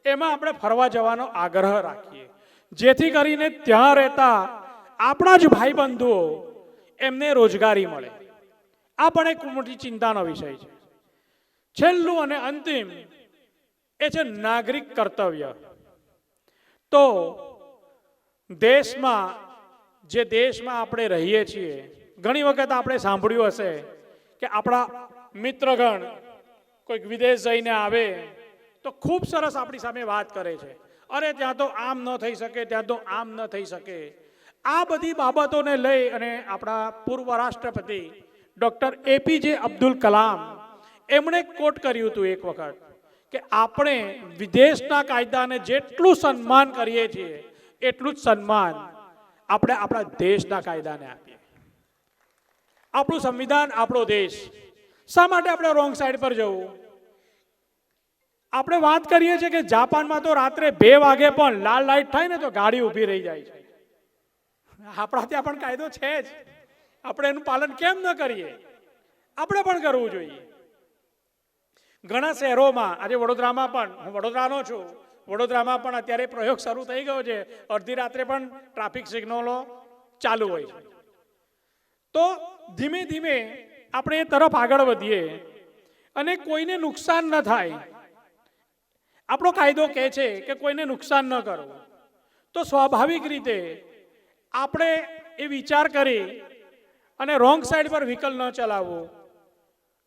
એમાં આપણે ફરવા જવાનો આગ્રહ રાખીએ, જેથી કરીને ત્યાં રહેતા આપણા જ ભાઈ બંધુઓ એમને રોજગારી મળે. આ પણ એક મોટી ચિંતાનો વિષય છે. છેલ્લું અને અંતિમ એ છે નાગરિક કર્તવ્ય. તો દેશમાં આપણે રહીએ છીએ, ઘણી વખત આપણે સાંભળ્યું હશે કે આપણા મિત્રગણ કોઈક વિદેશ જઈને આવે તો ખૂબ સરસ આપણી સામે વાત કરે છે, અરે ત્યાં તો આમ ન થઈ શકે, ત્યાં તો આમ ન થઈ શકે. આ બધી બાબતોને લઈ અને આપણા પૂર્વ રાષ્ટ્રપતિ ડૉક્ટર APJ અબ્દુલ કલામ એમણે કોટ કર્યું હતું એક વખત કે આપણે વિદેશના કાયદાને જેટલું સન્માન કરીએ છીએ એટલું જ સન્માન આપણે આપણા દેશના કાયદાને આપીએ. આપણું સંવિધાન, આપણો દેશ. શા માટે આપણે રોંગ સાઈડ પર જવું? આપણે વાત કરીએ છીએ કે જાપાનમાં તો રાત્રે 2 વાગે પણ લાલ લાઈટ થાય ને તો ગાડી ઊભી રહી જાય છે. આપણા ત્યાં પણ કાયદો છે જ, આપણે એનું પાલન કેમ ન કરીએ? આપણે પણ કરવું જોઈએ. ઘણા શહેરોમાં, આજે વડોદરામાં પણ, હું વડોદરાનો છું, વડોદરામાં પણ અત્યારે પ્રયોગ શરૂ થઈ ગયો છે, અડધી રાત્રે પણ ટ્રાફિક સિગ્નલો ચાલુ હોય છે. તો ધીમે ધીમે આપણે એ તરફ આગળ વધીએ અને કોઈને નુકસાન ન થાય. આપણો કાયદો કહે છે કે કોઈને નુકસાન ન કરવું, તો સ્વાભાવિક રીતે આપણે એ વિચાર કરી અને રોંગ સાઈડ પર વ્હીકલ ન ચલાવવું,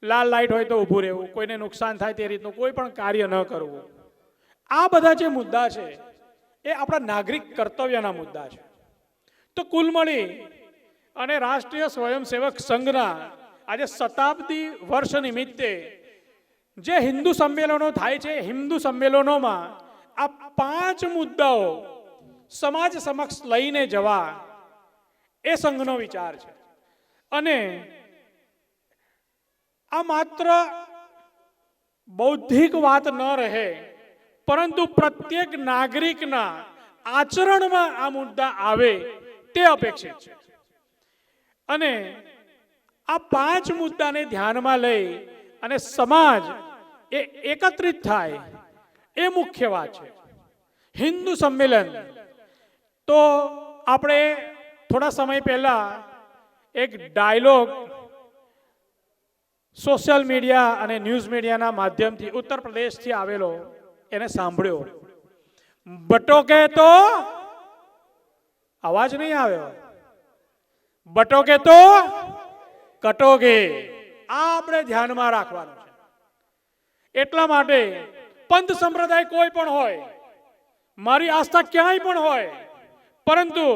લાલ લાઈટ હોય તો ઊભું રહેવું, કોઈને નુકસાન થાય તે રીતનું કોઈ પણ કાર્ય ન કરવું. આ બધા જે મુદ્દા છે એ આપણા નાગરિક કર્તવ્યના મુદ્દા છે. તો કુલ મળી અને રાષ્ટ્રીય સ્વયંસેવક સંઘના આજે શતાબ્દી વર્ષ નિમિત્તે જે હિન્દુ સંમેલનો થાય છે, હિન્દુ સંમેલનોમાં આ 5 મુદ્દાઓ સમાજ સમક્ષ લઈને જવા એ સંઘનો વિચાર છે. અને આ માત્ર બૌદ્ધિક વાત ન રહે, પરંતુ પ્રત્યેક નાગરિકના આચરણમાં આ મુદ્દા આવે તે અપેક્ષિત છે. અને આ 5 મુદ્દાને ધ્યાનમાં લઈ અને સમાજ એ એકત્રિત થાય એ મુખ્ય વાત છે. હિન્દુ સંમેલન તો આપણે થોડા સમય પહેલા એક ડાયલોગ સોશિયલ મીડિયા અને ન્યૂઝ મીડિયાના માધ્યમથી ઉત્તર પ્રદેશથી આવેલો એને સાંભળ્યો. બટોકે તો અવાજ નહીં આવ્યો, બટોકે તો કટોગે. આ આપણે ધ્યાનમાં રાખવાનું છે. એટલા માટે પંથ સંપ્રદાય કોઈ પણ હોય, મારી આસ્થા ક્યાંય પણ હોય, પરંતુ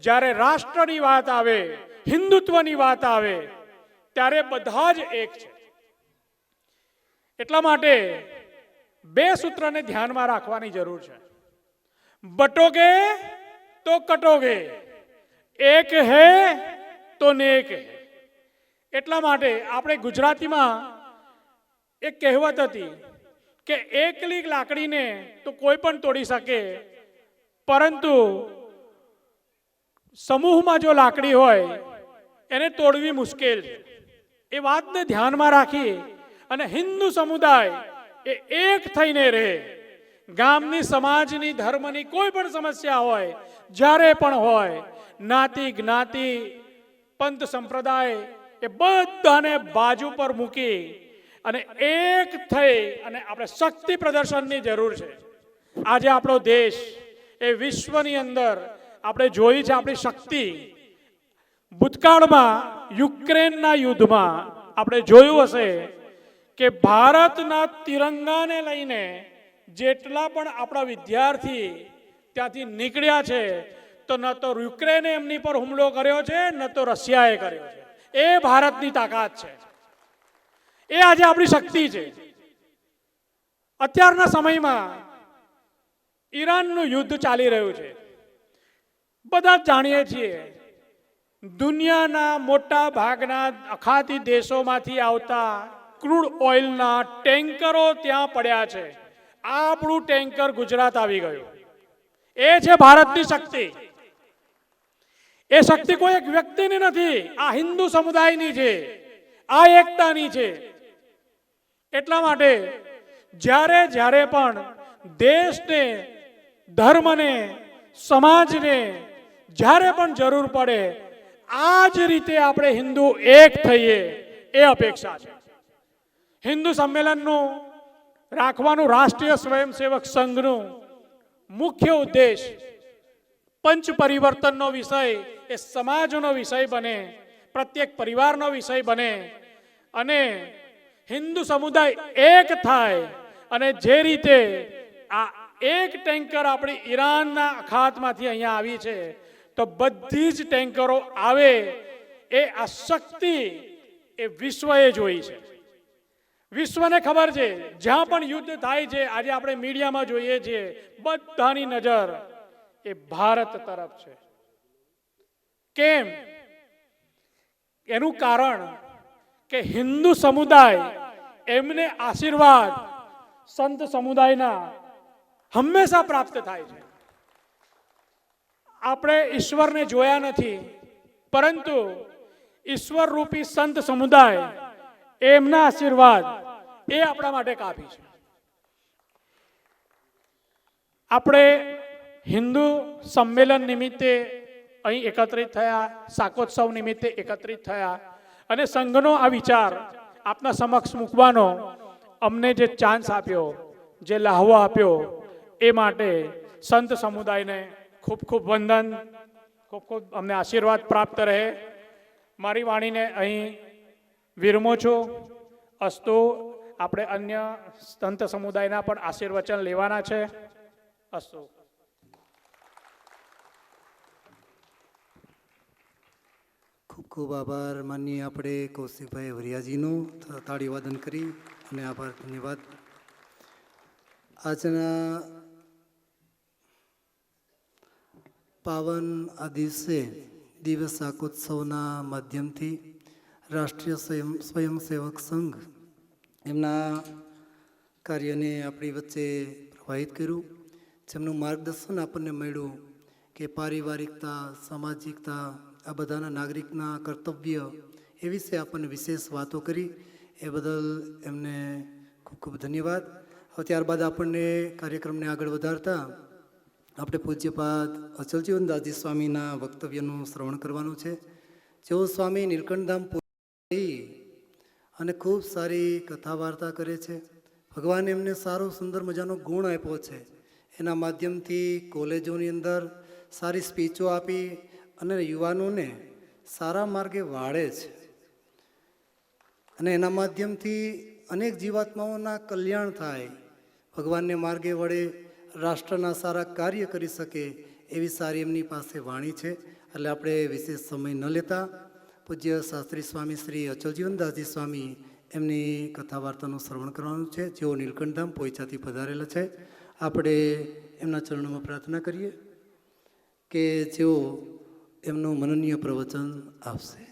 જ્યારે રાષ્ટ્રની વાત આવે, હિન્દુત્વની વાત આવે, ત્યારે બધા જ એક છે. એટલા માટે 2 સૂત્રને ધ્યાનમાં રાખવાની જરૂર છે. બટોગે તો કટોગે, એક હે તો નેક હે. એટલા માટે આપણે ગુજરાતીમાં એક કહેવત હતી કે એકલી લાકડીને તો કોઈ પણ તોડી શકે, પરંતુ સમૂહમાં જો લાકડી હોય એને તોડવી મુશ્કેલ છે. એ વાતને ધ્યાનમાં રાખી અને હિન્દુ સમુદાય એ એક થઈને રહે. ગામની, સમાજની, ધર્મની કોઈ પણ સમસ્યા હોય, જ્યારે પણ હોય, જ્ઞાતિ જ્ઞાતિ પંથ સંપ્રદાય એ બધાને બાજુ પર મૂકી અને એક થઈ અને આપણે શક્તિ પ્રદર્શનની જરૂર છે. આજે આપણો દેશ એ વિશ્વની અંદર આપણે જોઈ છે આપણી શક્તિ. ભૂતકાળમાં યુક્રેનના યુદ્ધમાં આપણે જોયું હશે કે ભારતના તિરંગાને લઈને જેટલા પણ આપણા વિદ્યાર્થી ત્યાંથી નીકળ્યા છે તો ન તો યુક્રેને એમની પર હુમલો કર્યો છે ન તો રશિયાએ કર્યો છે. એ ભારતની તાકાત છે, એ આજે આપણી શક્તિ છે. અત્યારના સમયમાં ઈરાનનું યુદ્ધ ચાલી રહ્યું છે. બધા જ જાણીએ છીએ દુનિયાના મોટા ભાગના અખાતી દેશોમાંથી આવતા ક્રૂડ ઓઇલના ટેન્કરો ત્યાં પડ્યા છે. આપણું ટેન્કર ગુજરાત આવી ગયું. એ છે ભારતની શક્તિ. એ શક્તિ કોઈ એક વ્યક્તિની નથી, આ હિન્દુ સમુદાયની છે, આ એકતાની છે. એટલા માટે જ્યારે જ્યારે પણ દેશને, ધર્મને, સમાજને જ્યારે પણ જરૂર પડે આ જ રીતે આપણે હિન્દુ એક થઈએ એ અપેક્ષા છે. હિન્દુ સંમેલનનું રાખવાનું રાષ્ટ્રીય સ્વયંસેવક સંઘનું મુખ્ય ઉદ્દેશ પંચ પરિવર્તનનો વિષય એ સમાજનો વિષય બને, પ્રત્યેક પરિવારનો વિષય બને અને હિન્દુ સમુદાય એક થાય. અને જે રીતે આ એક ટેન્કર આપણી ઈરાનના અખાતમાંથી અહીંયા આવી છે તો બધી જ ટેન્કરો આવે એ આ શક્તિ એ વિશ્વએ જોઈ છે. વિશ્વને ખબર છે જ્યાં પણ યુદ્ધ થાય છે, આજે આપણે મીડિયામાં જોઈએ છીએ, બધાની નજર એ ભારત તરફ છે. કેમ? એનું કારણ કે હિન્દુ સમુદાય એમને આશીર્વાદ સંત સમુદાયના હંમેશા પ્રાપ્ત થાય છે. આપણે ઈશ્વરને જોયા નથી, પરંતુ ઈશ્વર રૂપી સંત સમુદાય એમના આશીર્વાદ એ આપણા માટે કાફી છે. આપણે હિન્દુ સંમેલન નિમિત્તે અહીં એકત્રિત થયા, શાકોત્સવ નિમિત્તે એકત્રિત થયા અને સંઘનો આ વિચાર આપના સમક્ષ મૂકવાનો અમને જે ચાન્સ આપ્યો, જે લહાવો આપ્યો એ માટે સંત સમુદાયને ખૂબ ખૂબ વંદન, ખૂબ ખૂબ અમને આશીર્વાદ પ્રાપ્ત રહે. મારી વાણીને અહીં વિરમો છું. અસ્તુ. આપણે અન્ય સંત સમુદાયના પણ આશીર્વચન લેવાના છે. અસ્તુ. ખૂબ ખૂબ આભાર માનનીય આપણે કૌશિકભાઈ વરિયાજીનો. તાળીવાદન કરી અને આભાર, ધન્યવાદ. આજના પાવન આ દિવસે દિવસ શાકોત્સવના માધ્યમથી રાષ્ટ્રીય સ્વયંસેવક સંઘ એમના કાર્યને આપણી વચ્ચે પ્રવાહિત કર્યું. જેમનું માર્ગદર્શન આપણને મળ્યું કે પારિવારિકતા, સામાજિકતા, આ બધાના નાગરિકના કર્તવ્ય એ વિશે આપણને વિશેષ વાતો કરી. એ બદલ એમને ખૂબ ખૂબ ધન્યવાદ. હવે ત્યારબાદ આપણને કાર્યક્રમને આગળ વધારતા આપણે પૂજ્યપાદ અચલજીવનદાસજી સ્વામીના વક્તવ્યનું શ્રવણ કરવાનું છે. જેઓ સ્વામી નીલકંઠધામ અને ખૂબ સારી કથા વાર્તા કરે છે. ભગવાને એમને સારો સુંદર મજાનો ગુણ આપ્યો છે. એના માધ્યમથી કોલેજોની અંદર સારી સ્પીચો આપી અને યુવાનોને સારા માર્ગે વાળે છે અને એના માધ્યમથી અનેક જીવાત્માઓના કલ્યાણ થાય, ભગવાનને માર્ગે વળે, રાષ્ટ્રના સારા કાર્ય કરી શકે એવી સારી એમની પાસે વાણી છે. એટલે આપણે વિશેષ સમય ન લેતા પૂજ્ય શાસ્ત્રી સ્વામી શ્રી અચલજીવનદાસજી સ્વામી એમની કથા વાર્તાનું શ્રવણ કરવાનું છે, જેઓ નીલકંઠધામ પોઈચાથી પધારેલા છે. આપણે એમના ચરણોમાં પ્રાર્થના કરીએ કે જેઓ એમનું મનનીય પ્રવચન આપશે.